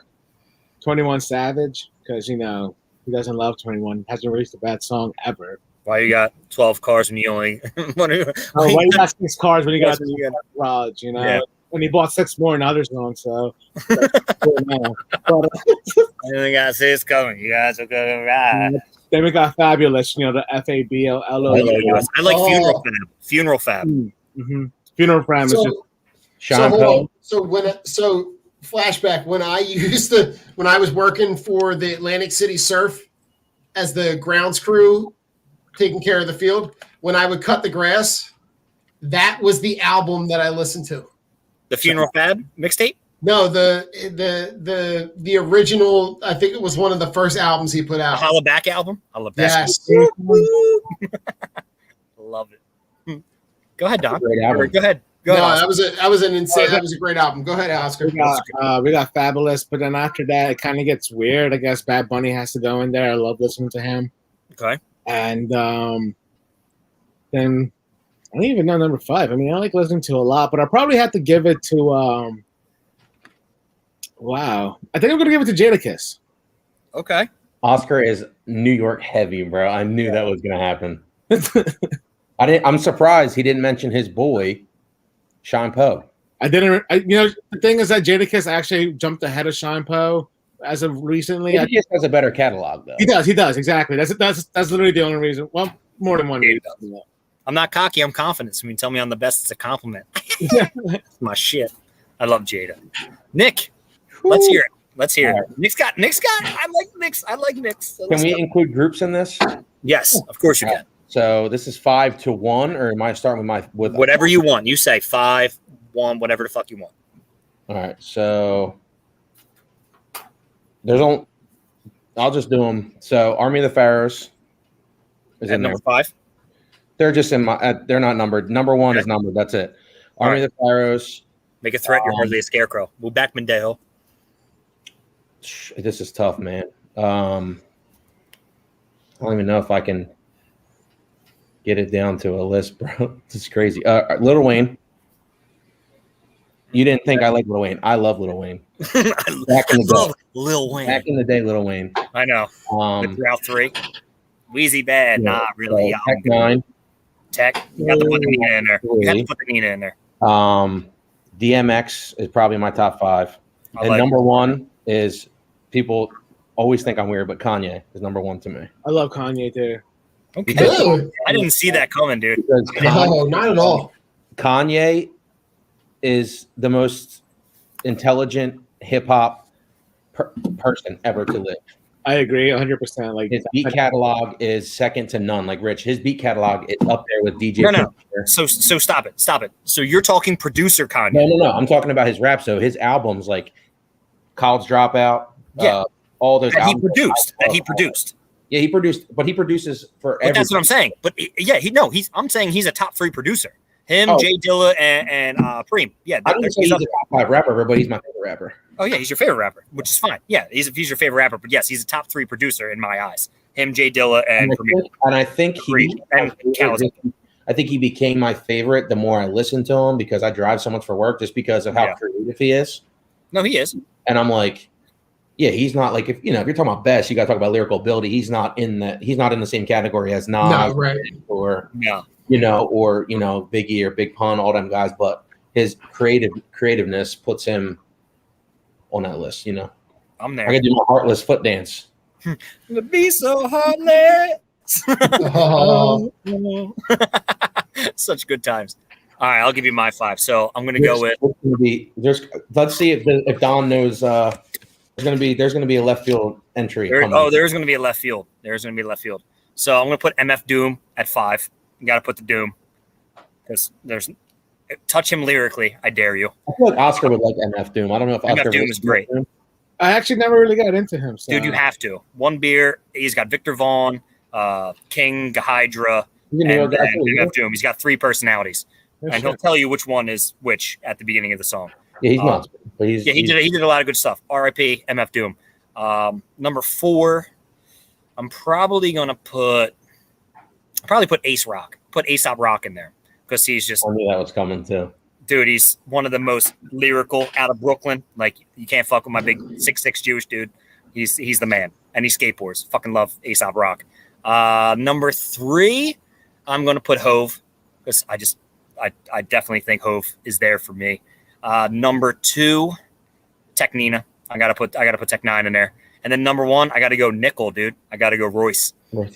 21 Savage, because he doesn't love 21. Hasn't released a bad song ever. Why you got 12 cars when you only Why you got 6 cars when you got Yes, you got- the garage? Yeah. When he bought 6 more in other songs. So, but, I only got 6 coming. You guys are gonna ride. then we got Fabulous. The FABLO. I like Oh. Funeral Fab. Funeral Fab. Mm-hmm. Funeral Prime is just Sean hold Poe. on. So flashback when I was working for the Atlantic City Surf as the grounds crew taking care of the field, when I would cut the grass, that was the album that I listened to. The Funeral Fab mixtape. No, the original, I think it was one of the first albums he put The out. Holla Back album. I love that. Yes. Love it. Go ahead, Don. Great album. Go ahead. Go No, ahead. that was a great album. Go ahead, Oscar. we got Fabulous, but then after that, it kind of gets weird. I guess Bad Bunny has to go in there. I love listening to him. Okay. And then I don't even know number 5. I mean, I like listening to a lot, but I probably have to give it to wow. I think I'm gonna give it to Jadakiss. Okay. Oscar is New York heavy, bro. I knew that was gonna happen. I'm surprised he didn't mention his boy, Sean Poe. The thing is that Jadakiss actually jumped ahead of Sean Poe as of recently. He just has a better catalog, though. He does exactly. That's literally the only reason. Well, more than one Yeah, he reason. I'm not cocky. I'm confident. So when you tell me I'm the best, it's a compliment. It's my shit. I love Jada. Nick, let's hear it. Let's hear it. All right. Nick's got. I like Nick's. So Can let's we go. include groups in this? Yes, of course you can. So this is 5-1, or am I starting with Whatever you want. You say 5, 1, whatever the fuck you want. All right, so I'll just do them. So Army of the Pharaohs is At in there. number 5. They're just in my. They're not numbered. Number 1 is numbered. That's it. Army of the Pharaohs. Make a threat. You're hardly a scarecrow. Move back, Mendejo. This is tough, man. I don't even know if I can get it down to a list, bro. This is crazy. Lil Wayne. You didn't think I like Lil Wayne. I love Lil Wayne. I love Lil Wayne. Back in the day, Lil Wayne. I know. The Route 3. Wheezy bad. Yeah, Nah, really. Tech 9. Tech. You got to put the Nina in there. You have to put the Nina in there. DMX is probably my top 5. And number 1 is, people always think I'm weird, but Kanye is number 1 to me. I love Kanye too. Okay. Really? I didn't see that coming, dude. Because No, not at all. Kanye is the most intelligent hip hop person ever to live. I agree 100%. Like His beat catalog is second to none. Like Rich, his beat catalog is up there with DJ. No. So stop it. So you're talking producer Kanye. No. I'm talking about his rap. So his albums, like College Dropout, Yeah. all those That he albums. produced. Yeah, he produced, but he produces for But that's what I'm saying. But yeah, I'm saying he's a top 3 producer. Him, Jay Dilla, and Preem. Yeah, I don't say he's a top 5 rapper, but he's my favorite rapper. Oh yeah, he's your favorite rapper, which is fine. Yeah, he's your favorite rapper, but yes, he's a top 3 producer in my eyes. Him, Jay Dilla, and Premier. I think he became my favorite the more I listened to him, because I drive so much for work, just because of how creative he is. No, he is. And I'm like, yeah, he's not like, if you're talking about best, you got to talk about lyrical ability. He's not in the same category as Nas, No, right. or Yeah. Biggie or Big Pun, all them guys. But his creativeness puts him on that list. I'm there. I can do my heartless foot dance. To be so heartless. Oh. Such good times. All right, I'll give you my 5. So I'm going to go with. Let's see if Don knows. There's gonna be a left field entry. There's going to be a left field. So I'm going to put MF Doom at 5. You got to put the Doom, because touch him lyrically. I dare you. I feel like Oscar would like MF Doom. I don't know if Oscar MF Doom is great. I actually never really got into him. So. Dude, you have to. One beer. He's got Victor Vaughn, King, Gahydra, and MF Doom. He's got 3 personalities, and he'll tell you which one is which at the beginning of the song. Yeah, he's not. But he did a lot of good stuff. R.I.P. MF Doom. Number 4, I'm probably gonna put Ace Rock. Put Aesop Rock in there, because he's just. I knew that was coming too. Dude, he's one of the most lyrical out of Brooklyn. Like, you can't fuck with my big 6'6" Jewish dude. He's the man, and he skateboards. Fucking love Aesop Rock. Number 3, I'm gonna put Hove, because I definitely think Hove is there for me. Number 2, Tech Nina. I gotta put Tech 9 in there. And then number 1, I gotta go Nickel, dude. I gotta go Royce. You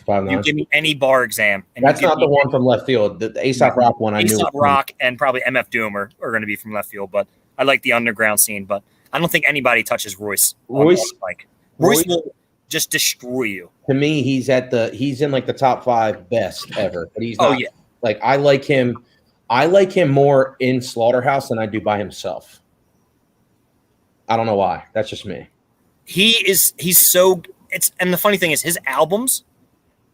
give me any bar exam. And that's not the one from left field. The Aesop Rock one, I knew. Aesop Rock and probably MF Doom are going to be from left field, but I like the underground scene. But I don't think anybody touches Royce. Royce will just destroy you. To me, he's in like the top 5 best ever. But he's not. Like, I like him more in Slaughterhouse than I do by himself. I don't know why. That's just me. And the funny thing is, his albums,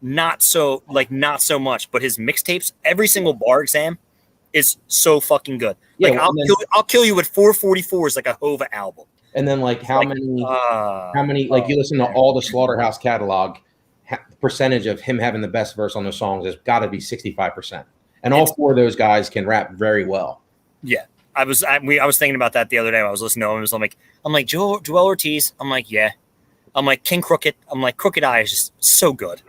not so much, but his mixtapes, every single bar exam is so fucking good. Like, I'll kill you with 444s, like a Hova album. And then how many like you listen to all the Slaughterhouse catalog, percentage of him having the best verse on the songs has got to be 65%. And all 4 of those guys can rap very well. Yeah. I was thinking about that the other day when I was listening to him. I'm like Joel Ortiz. I'm like, yeah. I'm like King Crooked. I'm like, Crooked I is just so good.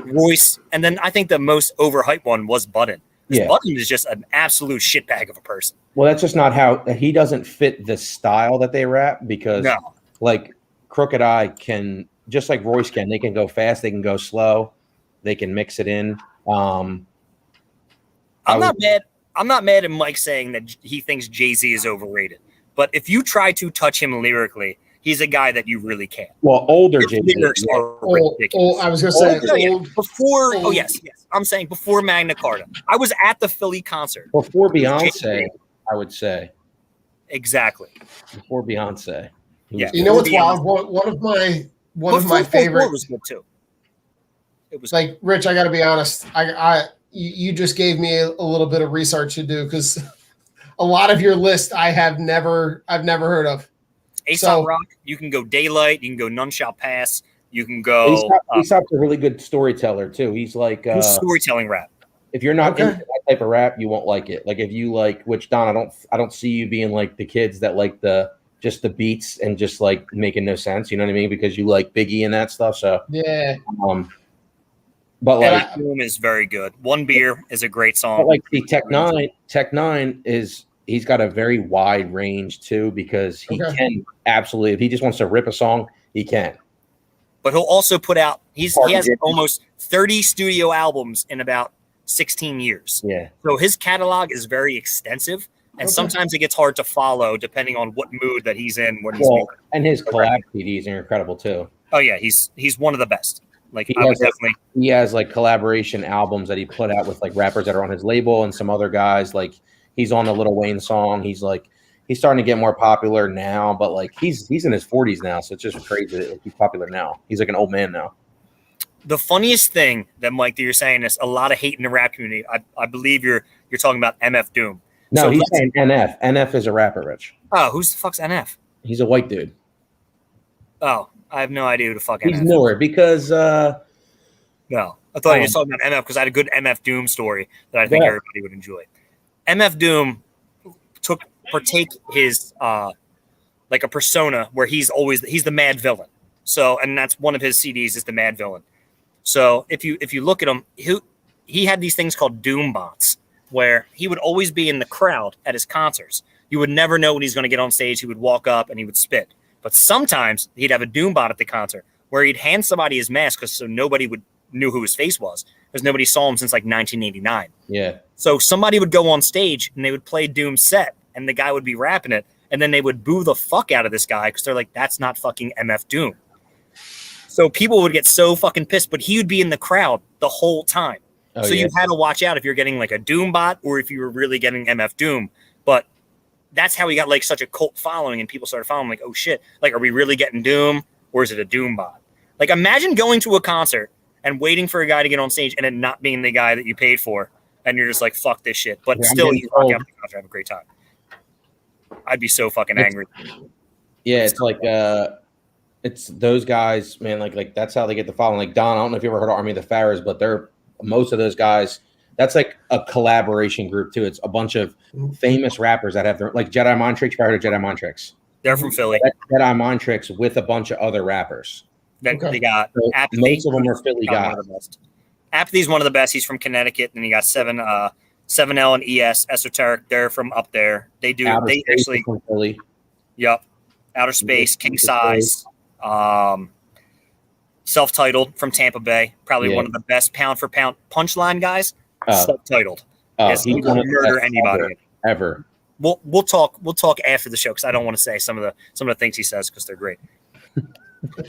Royce, and then I think the most overhyped one was Budden. Budden is just an absolute shitbag of a person. Well, that's just not how he doesn't fit the style that they rap, because like Crooked I can, just like Royce can, they can go fast, they can go slow, they can mix it in. I'm not mad at Mike saying that he thinks Jay-Z is overrated, But if you try to touch him lyrically, he's a guy that you really can't. Well, older His JT. lyrics Yeah. are ridiculous. I was gonna say Oh, yeah. old, Before, old. yes, I'm saying before Magna Carta. I was at the Philly concert. Before Beyonce, I would say. Exactly. Before Beyonce. Yeah. You know what's Beyonce. wild? One of my Before favorite was good too. It was like Rich. I got to be honest. You just gave me a little bit of research to do because a lot of your list I've never heard of. Aesop Rock. You can go Daylight. You can go None Shall Pass. You can go. Aesop's a really good storyteller too. He's like he's storytelling rap. if you're not Okay. into that type of rap, you won't like it. Like if you like, which Don, I don't see you being like the kids that like just the beats and just like making no sense. You know what I mean? Because you like Biggie and that stuff. So Yeah. but like Boom is very good. One Beer is a great song. but like see, Tech Nine is he's got a very wide range too because he Okay. can absolutely if he just wants to rip a song, he can. But he'll also put out he has Pardon? almost 30 studio albums in about 16 years. Yeah. So his catalog is very extensive, and Okay. sometimes it gets hard to follow depending on what mood that he's in when he's Well, making. and his collab CDs are incredible too. Oh yeah, he's one of the best. Like He I would has, like, definitely He has like collaboration albums that he put out with like rappers that are on his label and some other guys. Like he's on the Lil Wayne song. He's starting to get more popular now, but like he's in his 40s now, so it's just crazy that he's popular now. He's like an old man now. the funniest thing that Mike that you're saying is a lot of hate in the rap community. I believe you're talking about MF Doom. No, So he's let's- saying NF. NF is a rapper, Rich. Oh, who's the fuck's NF? He's a white dude. Oh, I have no idea who the fuck He's NF. newer because No, I thought you were Oh. talking about MF because I had a good MF Doom story that I think Yeah. everybody would enjoy. MF Doom partake his like a persona where he's the mad villain. So, and that's one of his CDs is the mad villain. So if you look at him, he had these things called Doom bots where he would always be in the crowd at his concerts. You would never know when he's going to get on stage. He would walk up and he would spit. But sometimes he'd have a Doom bot at the concert where he'd hand somebody his mask so nobody knew who his face was because nobody saw him since like 1989. yeah. So somebody would go on stage and they would play Doom's set and the guy would be rapping it. And then they would boo the fuck out of this guy because they're like, that's not fucking MF Doom. So people would get so fucking pissed, but he would be in the crowd the whole time. Oh, So yeah. you had to watch out if you're getting like a Doom bot or if you were really getting MF Doom. But that's how he got like such a cult following and people started following like, oh shit, like, are we really getting Doom or is it a Doom bot? Like imagine going to a concert and waiting for a guy to get on stage and it not being the guy that you paid for. And you're just like, fuck this shit. But Yeah, I'm still getting you rock told- out the concert, have a great time. I'd be so fucking It's- angry. Yeah, it's like it's those guys, man. Like that's how they get the following. Like Don, I don't know if you ever heard of Army of the Pharaohs, but most of those guys. That's like a collaboration group too. It's a bunch of famous rappers that have their like Jedi Mind Tricks. Prior to Jedi Mind Tricks, They're from Philly. That's Jedi Mind Tricks with a bunch of other rappers. Then Okay. they got So Apathy. most of them are Philly Got guys. one of the best. Apathy's one of the best. He's from Connecticut. Then you got 7L and ES, Esoteric. They're from up there. They do. Outer They Space actually. is from Philly. Yep. Outer Space, King Outer Size, Self-Titled from Tampa Bay. Probably Yeah. one of the best pound for pound punchline guys. Oh, Self-Titled. Yes, he he's will one of the murder best anybody. ever. We'll talk after the show because I don't want to say some of the things he says because they're great.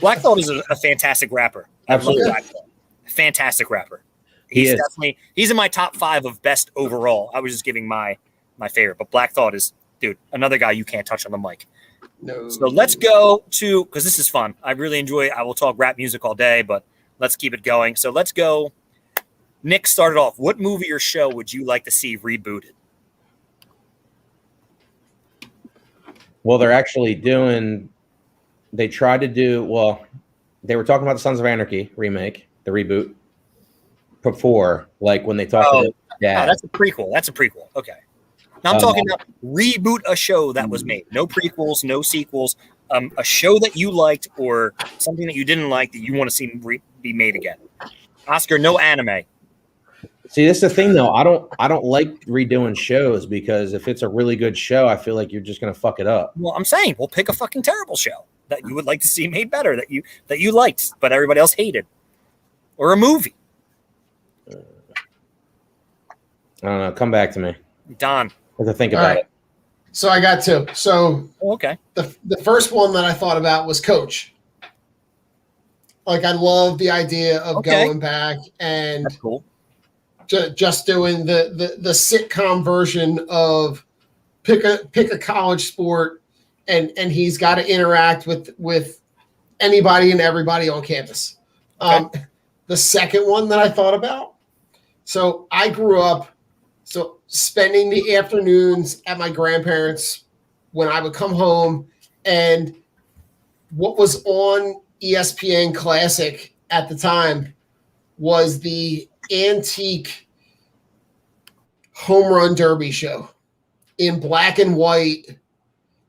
Black Thought is a fantastic rapper. I love Absolutely. Black Thought. Fantastic rapper. He He's is. definitely in my top 5 of best overall. I was just giving my favorite, but Black Thought is another guy you can't touch on the mic. No. So let's go to because this is fun. I really enjoy. I will talk rap music all day, but let's keep it going. So let's go. Nick started off. What movie or show would you like to see rebooted? Well, they're actually doing. They tried to do well. They were talking about the Sons of Anarchy remake, the reboot. Before, like when they talked Oh. about Oh, Dad. that's a prequel. That's a prequel. Okay. Now I'm talking about reboot a show that was made. No prequels, no sequels. A show that you liked or something that you didn't like that you want to see be made again. Oscar, no anime. See, this is the thing though. I don't like redoing shows because if it's a really good show, I feel like you're just gonna fuck it up. Well, I'm saying we'll pick a fucking terrible show that you would like to see made better that you liked but everybody else hated, or a movie. I don't know. Come back to me. Don, I have to think All about right. it. So I got two. So Okay. the first one that I thought about was Coach. Like, I love the idea of going back and That's cool. just doing the sitcom version of pick a college sport, and he's got to interact with anybody and everybody on campus. Okay. The second one that I thought about, so I grew up spending the afternoons at my grandparents' when I would come home, and what was on ESPN Classic at the time was the antique home run derby show in black and white.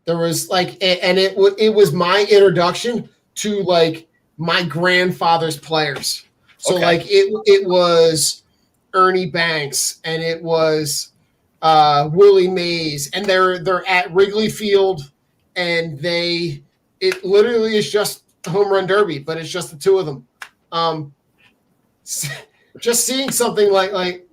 There was and it was my introduction to like my grandfather's players. So Okay. like it was Ernie Banks, and it was Willie Mays, and they're at Wrigley Field, and it literally is just a home run derby, but it's just the two of them. Just seeing something like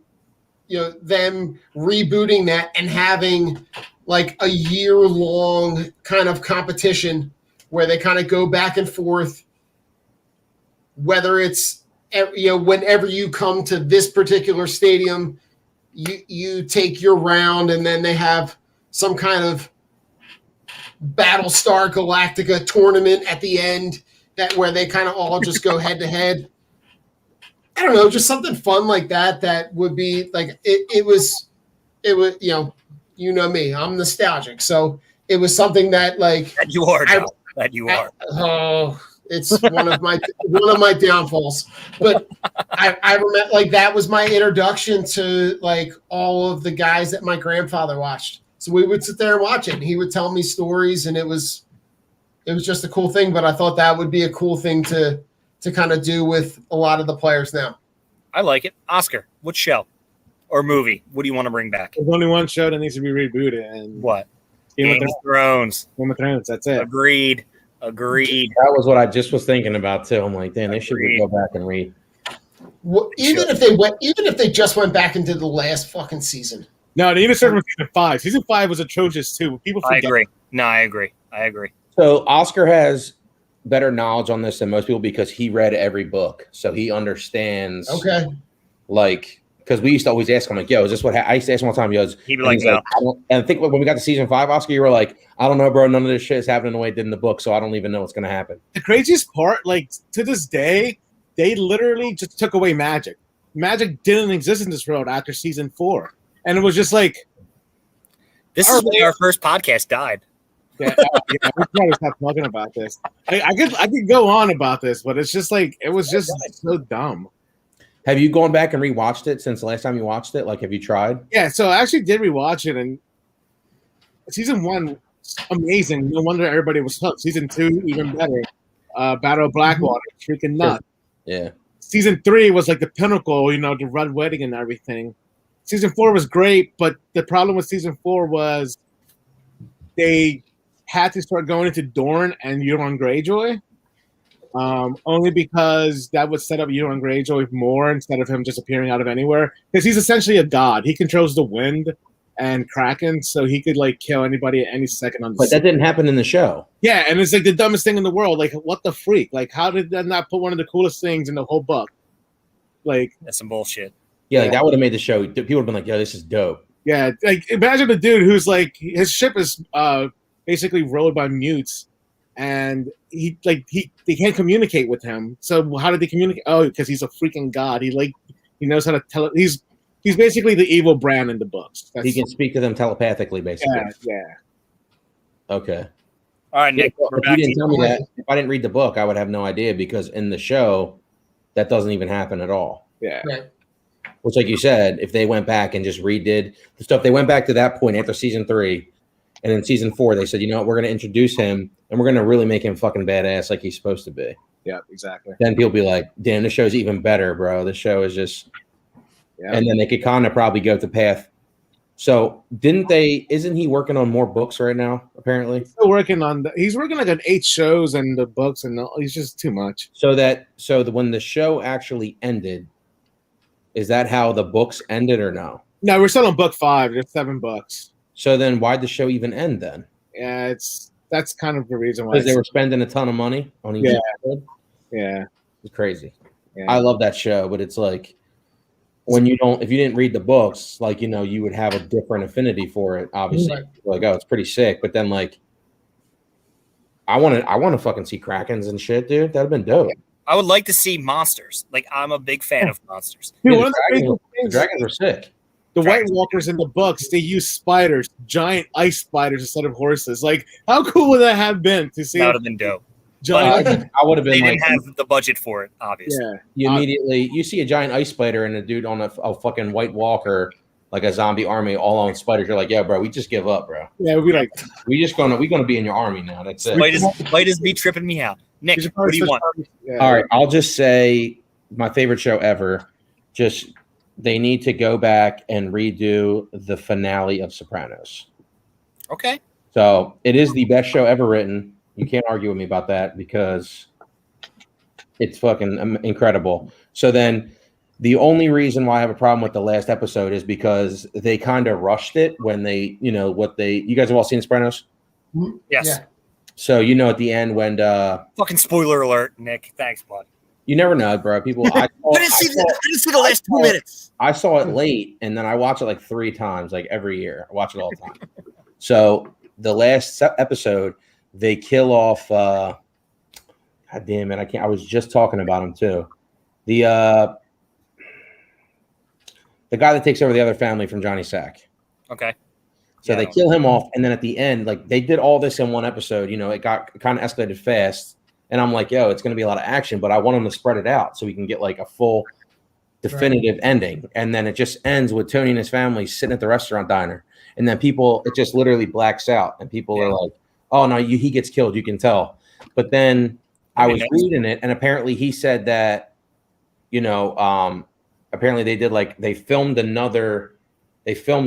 them rebooting that and having like a year-long kind of competition where they kind of go back and forth, whether it's whenever you come to this particular stadium, you take your round, and then they have some kind of Battlestar Galactica tournament at the end where they kind of all just go head to head. I don't know, just something fun like that would be like it was me, I'm nostalgic, so it was something that like That you are. That you are. Oh, it's one of my downfalls. But I remember like that was my introduction to like all of the guys that my grandfather watched. So we would sit there and watch it, and he would tell me stories, and it was just a cool thing. But I thought that would be a cool thing to kind of do with a lot of the players now. I like it. Oscar, what show or movie? What do you want to bring back? There's only one show that needs to be rebooted, and What? Game of Thrones. Game of Thrones. That's it. Agreed. That was what I just was thinking about too. I'm like, damn, they should go back and read. Well, even if they just went back into the last fucking season. No, they even started with season 5. Season 5 was atrocious too. People forget. I agree. No, I agree. So Oscar has better knowledge on this than most people because he read every book, so he understands. Okay. Like, because we used to always ask him, like, "Yo, is this what?" I used to ask him all the time. He goes, He'd be like, "No." And I think when we got to season 5, Oscar, you were like, "I don't know, bro. None of this shit is happening the way it did in the book, so I don't even know what's going to happen." The craziest part, like to this day, they literally just took away magic. Magic didn't exist in this world after season 4, and it was just like, this is why our first podcast died. yeah, we probably stop talking about this. I could go on about this, but it's just like it was just so dumb. Have you gone back and rewatched it since the last time you watched it? Like, have you tried? Yeah, so I actually did rewatch it, and season 1, amazing. No wonder everybody was hooked. Season 2, even better. Battle of Blackwater, freaking nuts. Yeah. Season 3 was like the pinnacle, the Red Wedding and everything. Season 4 was great, but the problem with season 4 was they had to start going into Dorne and Euron Greyjoy, only because that would set up Euron Greyjoy more instead of him just appearing out of anywhere. Because he's essentially a god. He controls the wind and Kraken, so he could like kill anybody at any second on the But that didn't happen in the show. Yeah, and it's like the dumbest thing in the world. Like, what the freak? Like, how did that not put one of the coolest things in the whole book? Like, That's some bullshit. Yeah, like that would have made the show. People would have been like, "Yo, this is dope." Yeah, like imagine a dude who's like his ship is basically rowed by mutes, and they can't communicate with him. So how did they communicate? Oh, because he's a freaking god. He knows how to tell it. He's basically the evil Bran in the books. He can speak to them telepathically, basically. Yeah. Okay. All right, Nick. If you didn't tell me that, if I didn't read the book, I would have no idea because in the show, that doesn't even happen at all. Yeah. Right. Which, like you said, if they went back and just redid the stuff, they went back to that point after season 3, and in season 4, they said, "You know what? We're going to introduce him, and we're going to really make him fucking badass like he's supposed to be." Yeah, exactly. Then people be like, "Damn, this show's even better, bro. This show is just." Yeah. And then they could kind of probably go to path. So isn't he working on more books right now? Apparently, He's working on 8 shows and the books, and he's just too much. When the show actually ended, is that how the books ended or no? No, we're still on book 5. There's 7 books. So then why'd the show even end then? Yeah, that's kind of the reason why. Because they were spending a ton of money on each episode. Yeah, It's crazy. yeah. I love that show, but it's like if you didn't read the books, like, you would have a different affinity for it. Obviously, Right. like, oh, it's pretty sick. But then, like, I want to fucking see Krakens and shit, dude. That'd have been dope. I would like to see monsters. Like, I'm a big fan of monsters. Dude, Yeah, one of the the dragons were sick. The White Walkers in the books, they use spiders, giant ice spiders instead of horses. Like, how cool would that have been to see? That would have been dope. Giant. I would have They been like, didn't have the budget for it, obviously. Yeah, you immediately you see a giant ice spider and a dude on a fucking White Walker, like a zombie army, all on spiders. You're like, yeah, bro, we just give up, bro. yeah. We'd be like, We gonna be in your army now. That's it. Spiders be tripping me out. Nick, we should what do you want? Yeah. All right, I'll just say my favorite show ever. Just they need to go back and redo the finale of Sopranos. Okay. So it is the best show ever written. You can't argue with me about that because it's fucking incredible. So then the only reason why I have a problem with the last episode is because they kind of rushed it when they, you guys have all seen Sopranos? Yes. Yeah. So, at the end when Fucking spoiler alert, Nick. Thanks, bud. you never know, bro. People, I didn't see the last 2 minutes. I saw it late, and then I watch it like 3 times, like every year. I watch it all the time. So the last episode, they kill off. God damn it! I can't. I was just talking about him too. The guy that takes over the other family from Johnny Sack. Okay. So they kill him off, and then at the end, like they did all this in one episode. It got kind of escalated fast, and I'm like, yo, it's going to be a lot of action, but I want them to spread it out so we can get like a full, definitive ending. And then it just ends with Tony and his family sitting at the restaurant diner, and then it just literally blacks out, and people are like, oh no, he gets killed, you can tell. But then I was reading it, and apparently he said that, apparently they filmed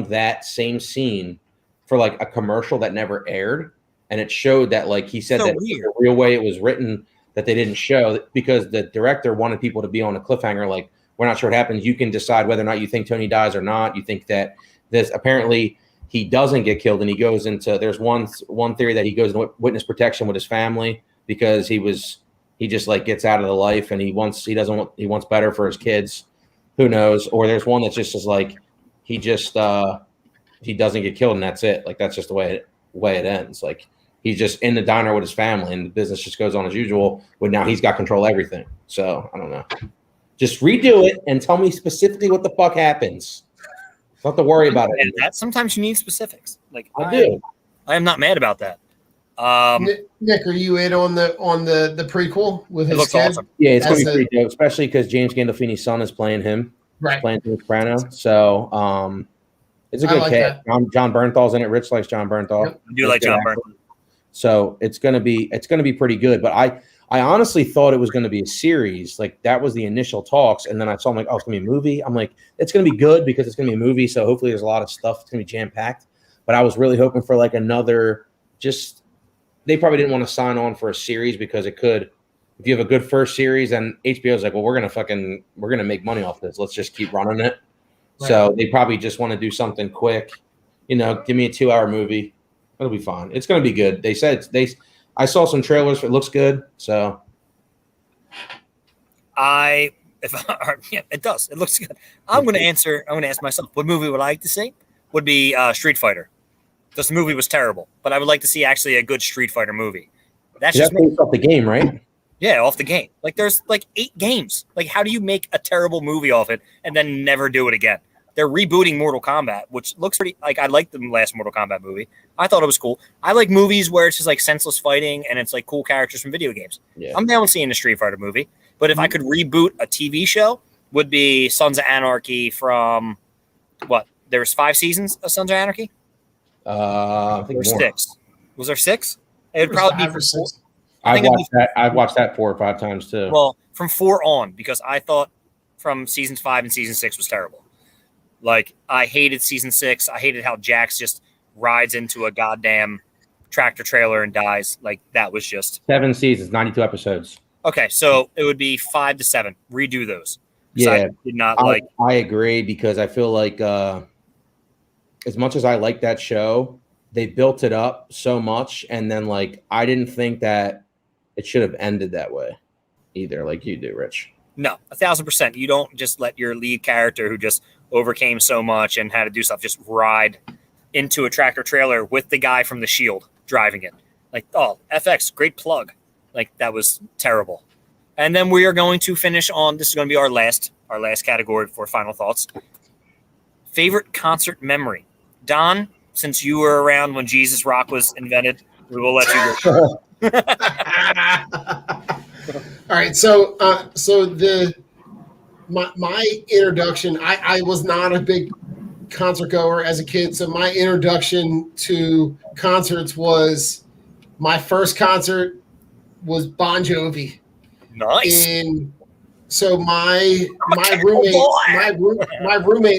that same scene for like a commercial that never aired, and it showed that, like, he said that the real way it was written that they didn't show because the director wanted people to be on a cliffhanger, like, we're not sure what happens, you can decide whether or not you think Tony dies or not. You think that this, apparently he doesn't get killed, and he goes into, there's one theory that he goes into witness protection with his family because he just like gets out of the life, and he wants better for his kids. Who knows? Or there's one that's just like he doesn't get killed, and that's it. Like, that's just the way it ends. Like, he's just in the diner with his family, and the business just goes on as usual. But now he's got control of everything. So I don't know. Just redo it and tell me specifically what the fuck happens. Don't have to worry about it. That sometimes you need specifics. Like, I do. I am not mad about that. Nick, are you in on the prequel with his kid? Awesome. Yeah, it's gonna be pretty dope, especially because James Gandolfini's son is playing him. Right. Playing Tony Soprano. So it's a good cast. John Bernthal's in it. Rich likes John Bernthal. Yep. I do like John Bernthal. So it's gonna be pretty good. But I honestly thought it was gonna be a series. Like, that was the initial talks, and then I saw, I'm like, oh, it's gonna be a movie. I'm like, it's gonna be good because it's gonna be a movie. So hopefully there's a lot of stuff. It's gonna be jam packed. But I was really hoping for like another. They probably didn't want to sign on for a series because it could. If you have a good first series, and HBO's like, well, we're gonna make money off this. Let's just keep running it. Right. So they probably just want to do something quick. Give me a 2-hour movie. It'll be fine. It's gonna be good. They said I saw some trailers. It looks good. So it does. It looks good. I'm gonna ask myself, what movie would I like to see? Would be Street Fighter. This movie was terrible, but I would like to see actually a good Street Fighter movie. That's just based off the game, right? Yeah, off the game. Like, there's like 8 games. Like, how do you make a terrible movie off it and then never do it again? They're rebooting Mortal Kombat, which looks pretty. Like, I liked the last Mortal Kombat movie. I thought it was cool. I like movies where it's just like senseless fighting and it's like cool characters from video games. Yeah. I'm down seeing a Street Fighter movie, but if I could reboot a TV show, would be Sons of Anarchy from what? There's 5 seasons of Sons of Anarchy. I think there 6. Was there 6? It would probably be for 6. I've watched that 4 or 5 times too. Well, from 4 on, because I thought from seasons 5 and season 6 was terrible. Like, I hated season 6. I hated how Jax just rides into a goddamn tractor trailer and dies. Like, that was just 7 seasons, 92 episodes. Okay, so it would be 5 to 7. Redo those. Yeah, I did not like. I agree because I feel like as much as I like that show, they built it up so much, and then like I didn't think that it should have ended that way either, like you do, Rich. No, 1,000%. You don't just let your lead character who just overcame so much and had to do stuff just ride into a tractor trailer with the guy from The Shield driving it. Like, oh, FX, great plug. Like, that was terrible. And then we are going to finish on, this is going to be our last category for final thoughts. Favorite concert memory. Don, since you were around when Jesus Rock was invented, we will let you go. All right, so my introduction, I was not a big concert goer as a kid, so my introduction to concerts was my first concert was Bon Jovi. Nice. And so my roommate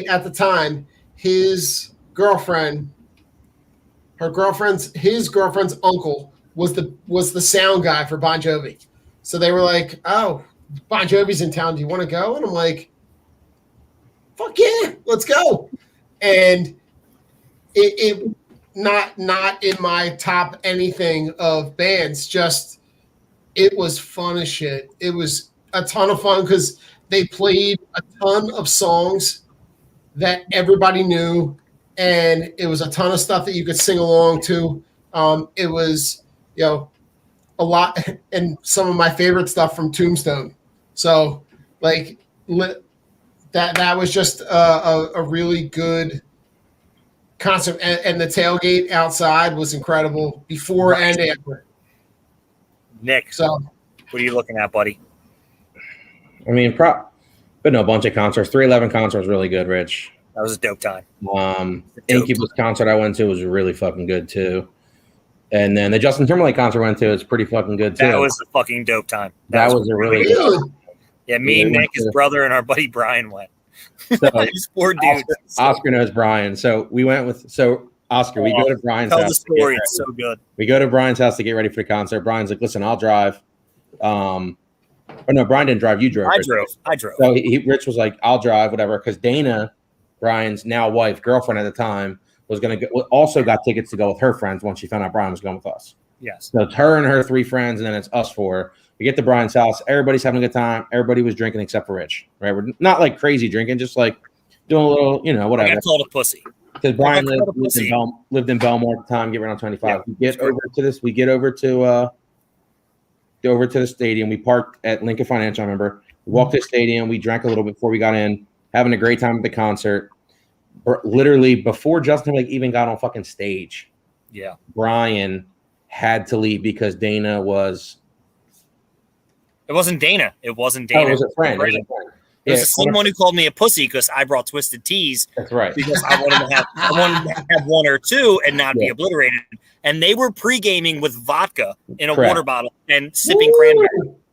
at the time, his girlfriend's uncle was the sound guy for Bon Jovi. So they were like, "Oh, Bon Jovi's in town. Do you want to go?" And I'm like, "Fuck yeah, let's go!" And it not in my top anything of bands. Just it was fun as shit. It was a ton of fun because they played a ton of songs that everybody knew, and it was a ton of stuff that you could sing along to. It was, a lot, and some of my favorite stuff from Tombstone. So, like, that was just a really good concert, and the tailgate outside was incredible before and after. Nick, so what are you looking at, buddy? I mean, but no, a bunch of concerts. 311 concert was really good, Rich. That was a dope time. Incubus concert I went to was really fucking good too. And then the Justin Timberlake concert I went to is pretty fucking good too. That was a fucking dope time. That was a really good. Yeah, me, Nick, his brother, and our buddy Brian went. So, These poor dudes. Oscar knows Brian. So we went with Oscar, we go to Brian's house. Tell the story. It's so good. We go to Brian's house to get ready for the concert. Brian's like, "Listen, I'll drive." Oh no, Brian didn't drive. You drove. I drove. So Rich was like, "I'll drive, whatever," because Dana, Brian's now wife, girlfriend at the time, was going to also got tickets to go with her friends once she found out Brian was going with us. Yes. So it's her and her 3 friends, and then it's us 4. We get to Brian's house. Everybody's having a good time. Everybody was drinking except for Rich. Right? We're not like crazy drinking, just like doing a little, whatever. I got called a pussy. Because Brian lived in Belmore at the time, getting around 25. Yeah, we get over to the stadium. We parked at Lincoln Financial, I remember. We walked to the stadium. We drank a little bit before we got in, having a great time at the concert. Literally before Justin Timberlake even got on fucking stage. Yeah. Brian had to leave because Dana was. It wasn't Dana. It wasn't Dana. Oh, it was a friend. It was the same one who called me a pussy because I brought Twisted Teas. That's right. Because I wanted to have 1 or 2 and not be obliterated. And they were pre-gaming with vodka in a water bottle and sipping cranberry.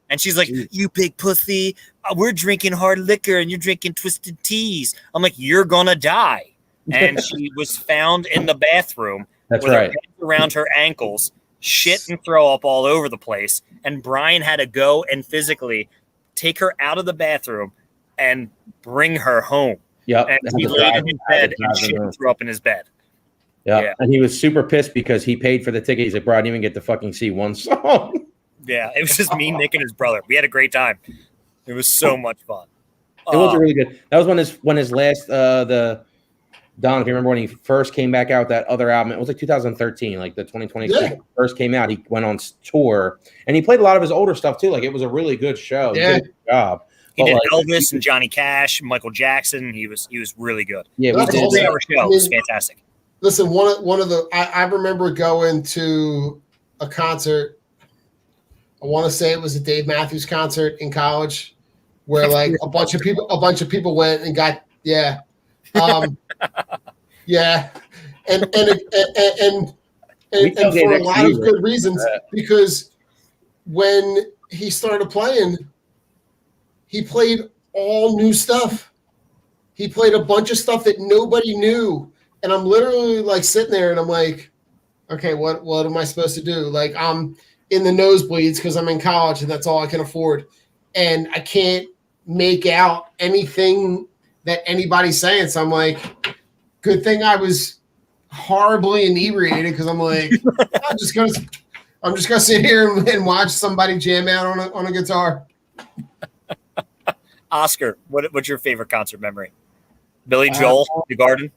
And she's like, "You big pussy, we're drinking hard liquor and you're drinking Twisted Teas." I'm like, "You're gonna die." And she was found in the bathroom with her hands around her ankles, shit and throw up all over the place. And Brian had to go and physically take her out of the bathroom and bring her home. Yep. And he laid in his bed and shit and threw up in his bed. Yep. Yeah. And he was super pissed because he paid for the ticket. He's like, "Bro, I didn't even get to fucking see one song." Yeah, it was just me, Nick, and his brother. We had a great time. It was so much fun. It was really good. That was when his last the Don, if you remember when he first came back out with that other album, it was like 2013, like the 2020 first came out. He went on tour and he played a lot of his older stuff too. Like it was a really good show. Yeah. Good job. He did Elvis and Johnny Cash, Michael Jackson. He was really good. Yeah, we did a 3-hour show. It was fantastic. Listen, one of the I remember going to a concert. I want to say it was a Dave Matthews concert in college, where like a bunch of people went and got and for a lot of good reasons, because when he started playing, he played all new stuff. He played a bunch of stuff that nobody knew, and I'm literally like sitting there and I'm like, okay, what am I supposed to do? Like I'm in the nosebleeds because I'm in college and that's all I can afford. And I can't make out anything that anybody's saying. So I'm like, good thing I was horribly inebriated because I'm like, I'm just gonna sit here and watch somebody jam out on a guitar. Oscar, what's your favorite concert memory? Billy Joel, The Garden.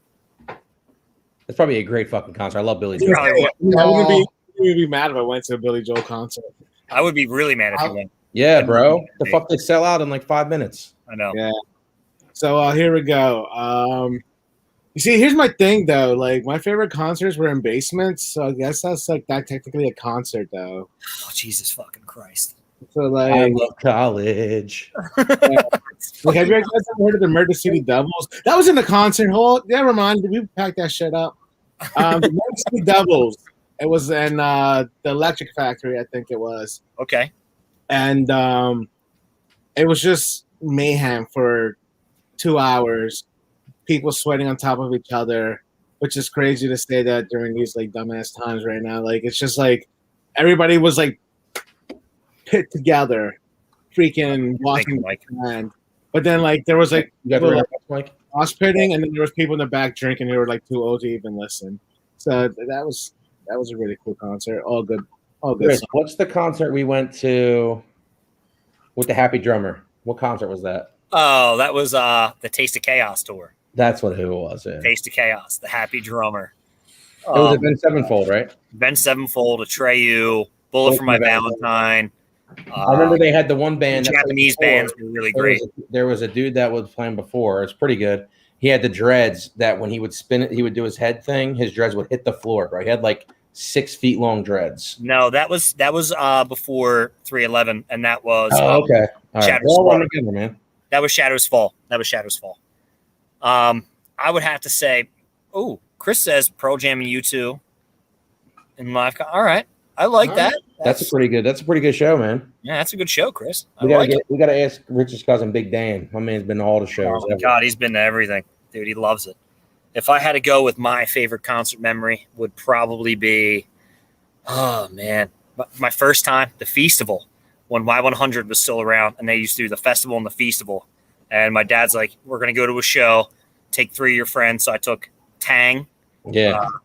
It's probably a great fucking concert. I love Billy Joel. Probably would. I wouldn't be mad if I went to a Billy Joel concert. I would be really mad if you went. Yeah, bro. The fuck they sell out in like 5 minutes. I know. Yeah. So here we go. You see, here's my thing though. Like my favorite concerts were in basements, so I guess that's like that technically a concert though. Oh, Jesus fucking Christ. So I like, love college. like have you guys ever heard of the Murder City Devils? That was in the concert hall. Never mind, we packed that shit up. The Murder City Devils. It was in the Electric Factory, I think it was. Okay. And it was just mayhem for 2 hours. People sweating on top of each other, which is crazy to say that during these like dumbass times right now. Like it's just like everybody was like pit together, freaking walking Mike. behind. But then like there was like You got people, the like mosh pitting, and then there was people in the back drinking who were like too old to even listen. So that was a really cool concert. All good. Chris, what's the concert we went to with the Happy Drummer? What concert was that? Oh, that was the Taste of Chaos tour. That's who it was. Yeah. Taste of Chaos, the Happy Drummer. It was Ben Sevenfold, right? Ben Sevenfold, Atreyu, Bullet for My Valentine. I remember they had the one band. Japanese bands were really great. There was a dude that was playing before. It's pretty good. He had the dreads that when he would spin it, he would do his head thing. His dreads would hit the floor, bro. He had like 6 feet long dreads. No, that was before 311, and that was okay. All right. Shadows Fall Fall. together, man. That was Shadows Fall. I would have to say, oh, Chris says Pearl Jam and U2 in live. All right, I like All that. right. That's a pretty good show, man. Yeah, that's a good show, Chris. We gotta ask Richard's cousin Big Dan. My man's been to all the shows. Oh my God, he's been to everything, dude. He loves it. If I had to go with my favorite concert memory, would probably be, oh man, my first time, the Feastival, when Y100 was still around, and they used to do the festival and the Feastival. And my dad's like, "We're gonna go to a show. Take 3 of your friends." So I took Tang,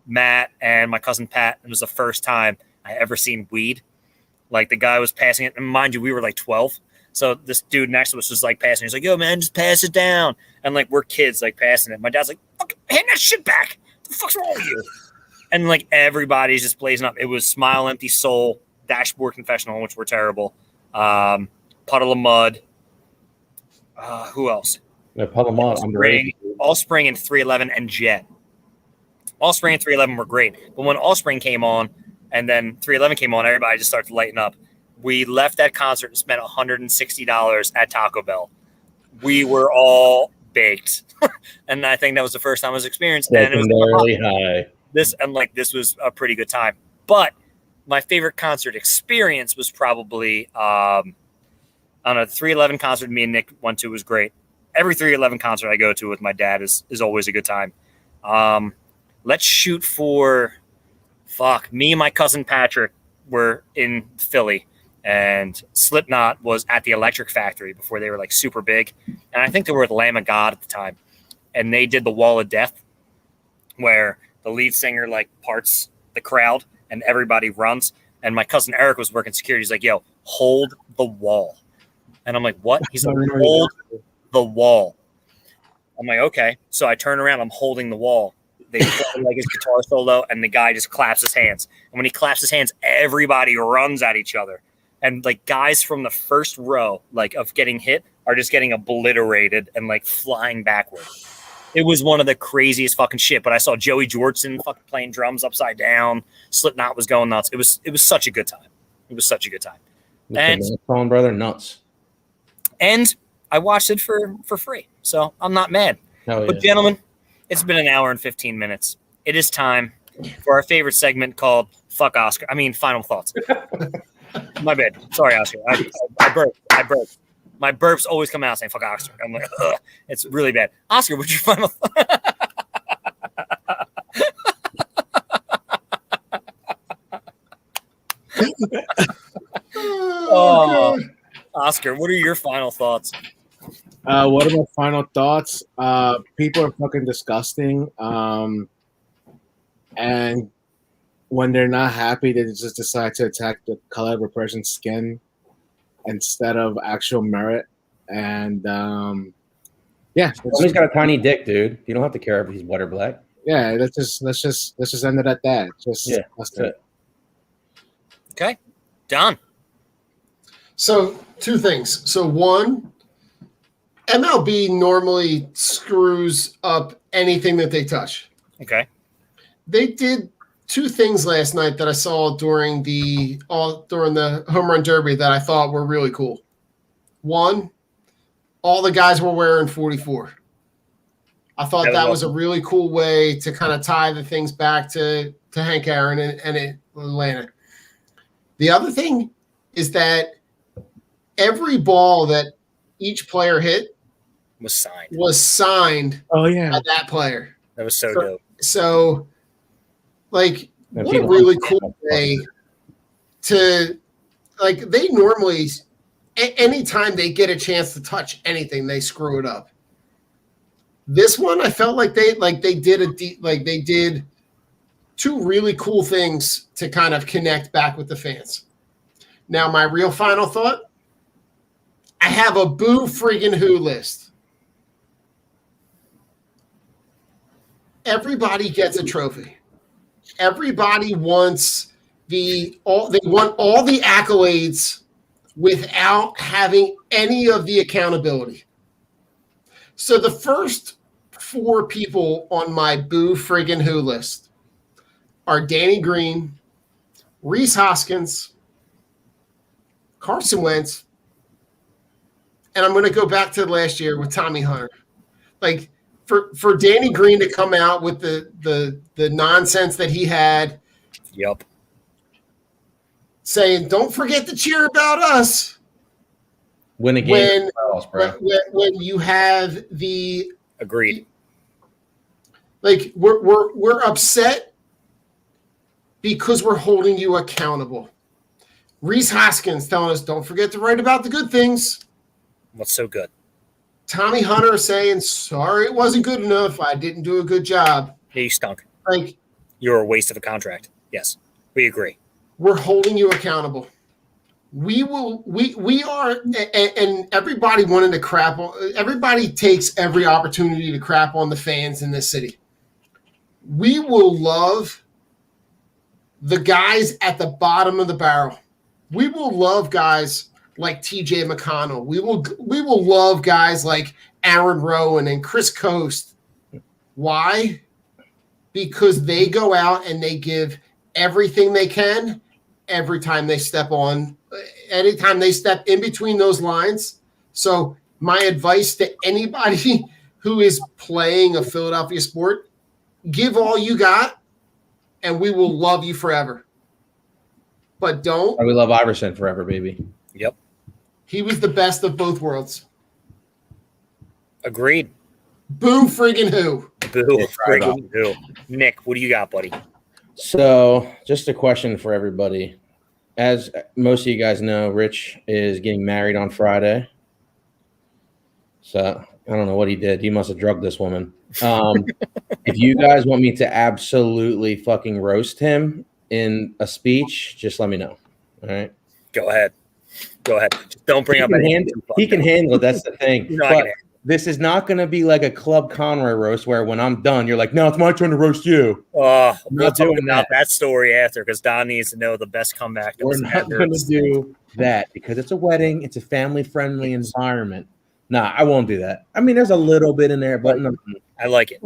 Matt, and my cousin Pat. It was the first time I ever seen weed. Like the guy was passing it, and mind you, we were like 12. So this dude next to us was like passing. He's like, "Yo, man, just pass it down." And like we're kids, like passing it. My dad's like, "Fuck, hand that shit back. What the fuck's wrong with you?" And like everybody's just blazing up. It was Smile, Empty Soul, Dashboard Confessional, which were terrible. Puddle of Mud. Who else? Puddle of Mud. Allspring and 311 and Jet. Allspring and 311 were great, but when Allspring came on and then 311 came on, everybody just started to lighten up. We left that concert and spent $160 at Taco Bell. We were all baked, and I think that was the first time I was experienced. And it was really high. This was a pretty good time. But my favorite concert experience was probably on a 311 concert me and Nick went to. Was great. Every 311 concert I go to with my dad is always a good time. Let's shoot for me and my cousin Patrick were in Philly, and Slipknot was at the Electric Factory before they were like super big, and I think they were with Lamb of God at the time, and they did the Wall of Death, where the lead singer like parts the crowd and everybody runs, and my cousin Eric was working security. He's like, "Yo, hold the wall," and I'm like, "What?" He's like, "Hold the wall." I'm like, "Okay." So I turn around, I'm holding the wall. They play like his guitar solo, and the guy just claps his hands. And when he claps his hands, everybody runs at each other. And like guys from the first row, like of getting hit, are just getting obliterated and like flying backward. It was one of the craziest fucking shit. But I saw Joey Jordison fucking playing drums upside down. Slipknot was going nuts. It was such a good time. It was such a good time. And phone brother nuts. And I watched it for free, so I'm not mad. Hell but gentlemen, it's been an hour and 15 minutes. It is time for our favorite segment called "Fuck Oscar." I mean, final thoughts. My bad. Sorry, Oscar. I burped. My burps always come out saying "fuck Oscar." I'm like, ugh. It's really bad. Oscar, what's your final thought? Oh, Oscar, what are your final thoughts? What are my final thoughts? People are fucking disgusting. and when they're not happy, they just decide to attack the color of a person's skin instead of actual merit. And yeah, He's got a tiny dick, dude. You don't have to care if he's white or black. yeah. Let's just end it at that. That's it. Okay, Don. So, two things. So, one, MLB normally screws up anything that they touch. Okay. They did two things last night that I saw during the home run derby that I thought were really cool. One, all the guys were wearing 44. I thought that was a really cool way to kind of tie the things back to Hank Aaron and Atlanta. The other thing is that every ball that each player hit was signed Oh yeah, by that player. That was so dope. So, like, And what a people really don't cool way to, like, they normally, anytime they get a chance to touch anything, they screw it up. This one, I felt like they did two really cool things to kind of connect back with the fans. Now, my real final thought, I have a boo friggin' who list. Everybody gets a trophy. Everybody wants they want all the accolades without having any of the accountability. So the first 4 people on my boo friggin' who list are Danny Green, Rhys Hoskins, Carson Wentz, and I'm going to go back to last year with Tommy Hunter. Like, for Danny Green to come out with the nonsense that he had, Yep. saying, "Don't forget to cheer about us." Win a game. When you have the Agreed. like, we're upset because we're holding you accountable. Rhys Hoskins telling us, "Don't forget to write about the good things." What's so good? Tommy Hunter saying, "Sorry, it wasn't good enough. I didn't do a good job." Yeah, you stunk. Like, You're a waste of a contract. Yes, we agree. we're holding you accountable. We are, and everybody wanted to crap on, everybody takes every opportunity to crap on the fans in this city. We will love the guys at the bottom of the barrel. We will love guys like TJ McConnell. We will love guys like Aaron Rowan and Chris Coast. Why? Because they go out and they give everything they can every time they step in between those lines. So my advice to anybody who is playing a Philadelphia sport, give all you got and we will love you forever. But don't. We love Iverson forever, baby. Yep. He was the best of both worlds. Agreed. Boo friggin' who. Boo. Friggin' who. Nick, what do you got, buddy? So, just a question for everybody. As most of you guys know, Rich is getting married on Friday. So, I don't know what he did. He must have drugged this woman. If you guys want me to absolutely fucking roast him in a speech, just let me know. All right? Go ahead. Just don't bring up anything. He can handle it. That's the thing. You're not But gonna- this is not going to be like a Club Conroy roast where when I'm done, you're like, no, it's my turn to roast you. We'll not talk doing about that story after because Don needs to know the best comeback. We're not going to do that because it's a wedding. It's a family-friendly environment. Nah, I won't do that. I mean, there's a little bit in there, but no. I like it.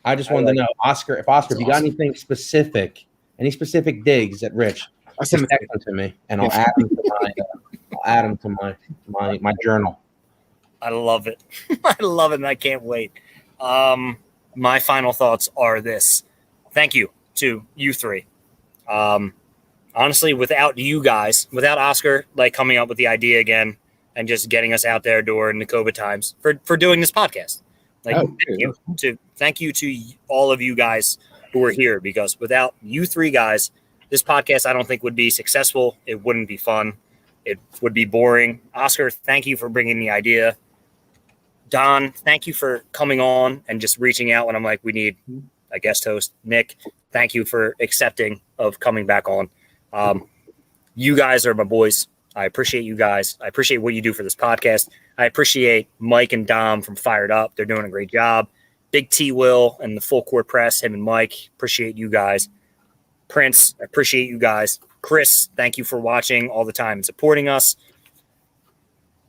I just wanted to know, Oscar, if you got anything specific, any specific digs at Rich, I'll send send them to me, and I'll add them to my journal. I love it. I love it, and I can't wait. My final thoughts are this. Thank you to you 3. Honestly, without you guys, without Oscar, like coming up with the idea again and just getting us out there during the COVID times for doing this podcast. Like, thank you to all of you guys who were here, because without you 3 guys, this podcast I don't think would be successful. It wouldn't be fun. It would be boring. Oscar, thank you for bringing the idea. Don, thank you for coming on and just reaching out when I'm like, we need a guest host. Nick, thank you for accepting of coming back on. You guys are my boys. I appreciate you guys. I appreciate what you do for this podcast. I appreciate Mike and Dom from Fired Up. They're doing a great job. Big T Will and the Full Court Press, him and Mike. Appreciate you guys. Prince, I appreciate you guys. Chris, thank you for watching all the time and supporting us.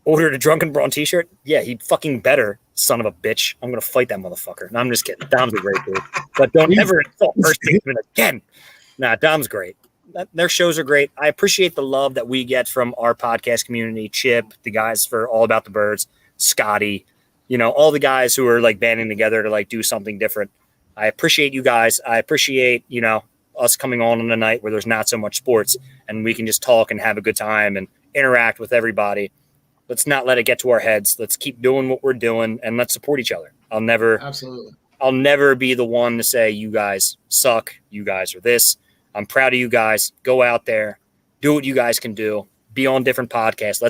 Ordered a Drunken Brawn t-shirt? Yeah, he fucking better, son of a bitch. I'm going to fight that motherfucker. No, I'm just kidding. Dom's a great dude. But don't ever insult First Baseman again. Nah, Dom's great. Their shows are great. I appreciate the love that we get from our podcast community. Chip, the guys for All About the Birds, Scotty, all the guys who are like banding together to like do something different. I appreciate you guys. I appreciate, us coming on a night where there's not so much sports and we can just talk and have a good time and interact with everybody. Let's not let it get to our heads. Let's keep doing what we're doing and let's support each other. I'll never be the one to say you guys suck. You guys are this. I'm proud of you guys. Go out there, do what you guys can do. Be on different podcasts.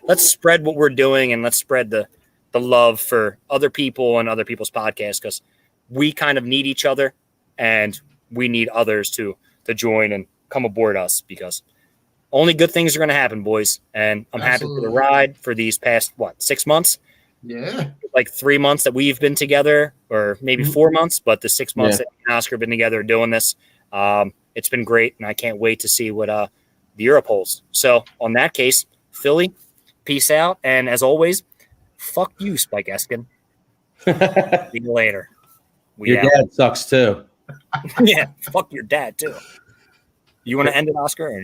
Let's spread what we're doing and let's spread the love for other people and other people's podcasts because we kind of need each other and we need others to join and come aboard us because only good things are going to happen, boys. And I'm happy for the ride for these past, 6 months? Yeah. Like 3 months that we've been together or maybe 4 months, but the 6 months that me and Oscar have been together doing this, it's been great. And I can't wait to see what the Europe holds. So on that case, Philly, peace out. And as always, fuck you, Spike Eskin. See you later. Your dad sucks too. Yeah, fuck your dad too. You want to end it, Oscar? Or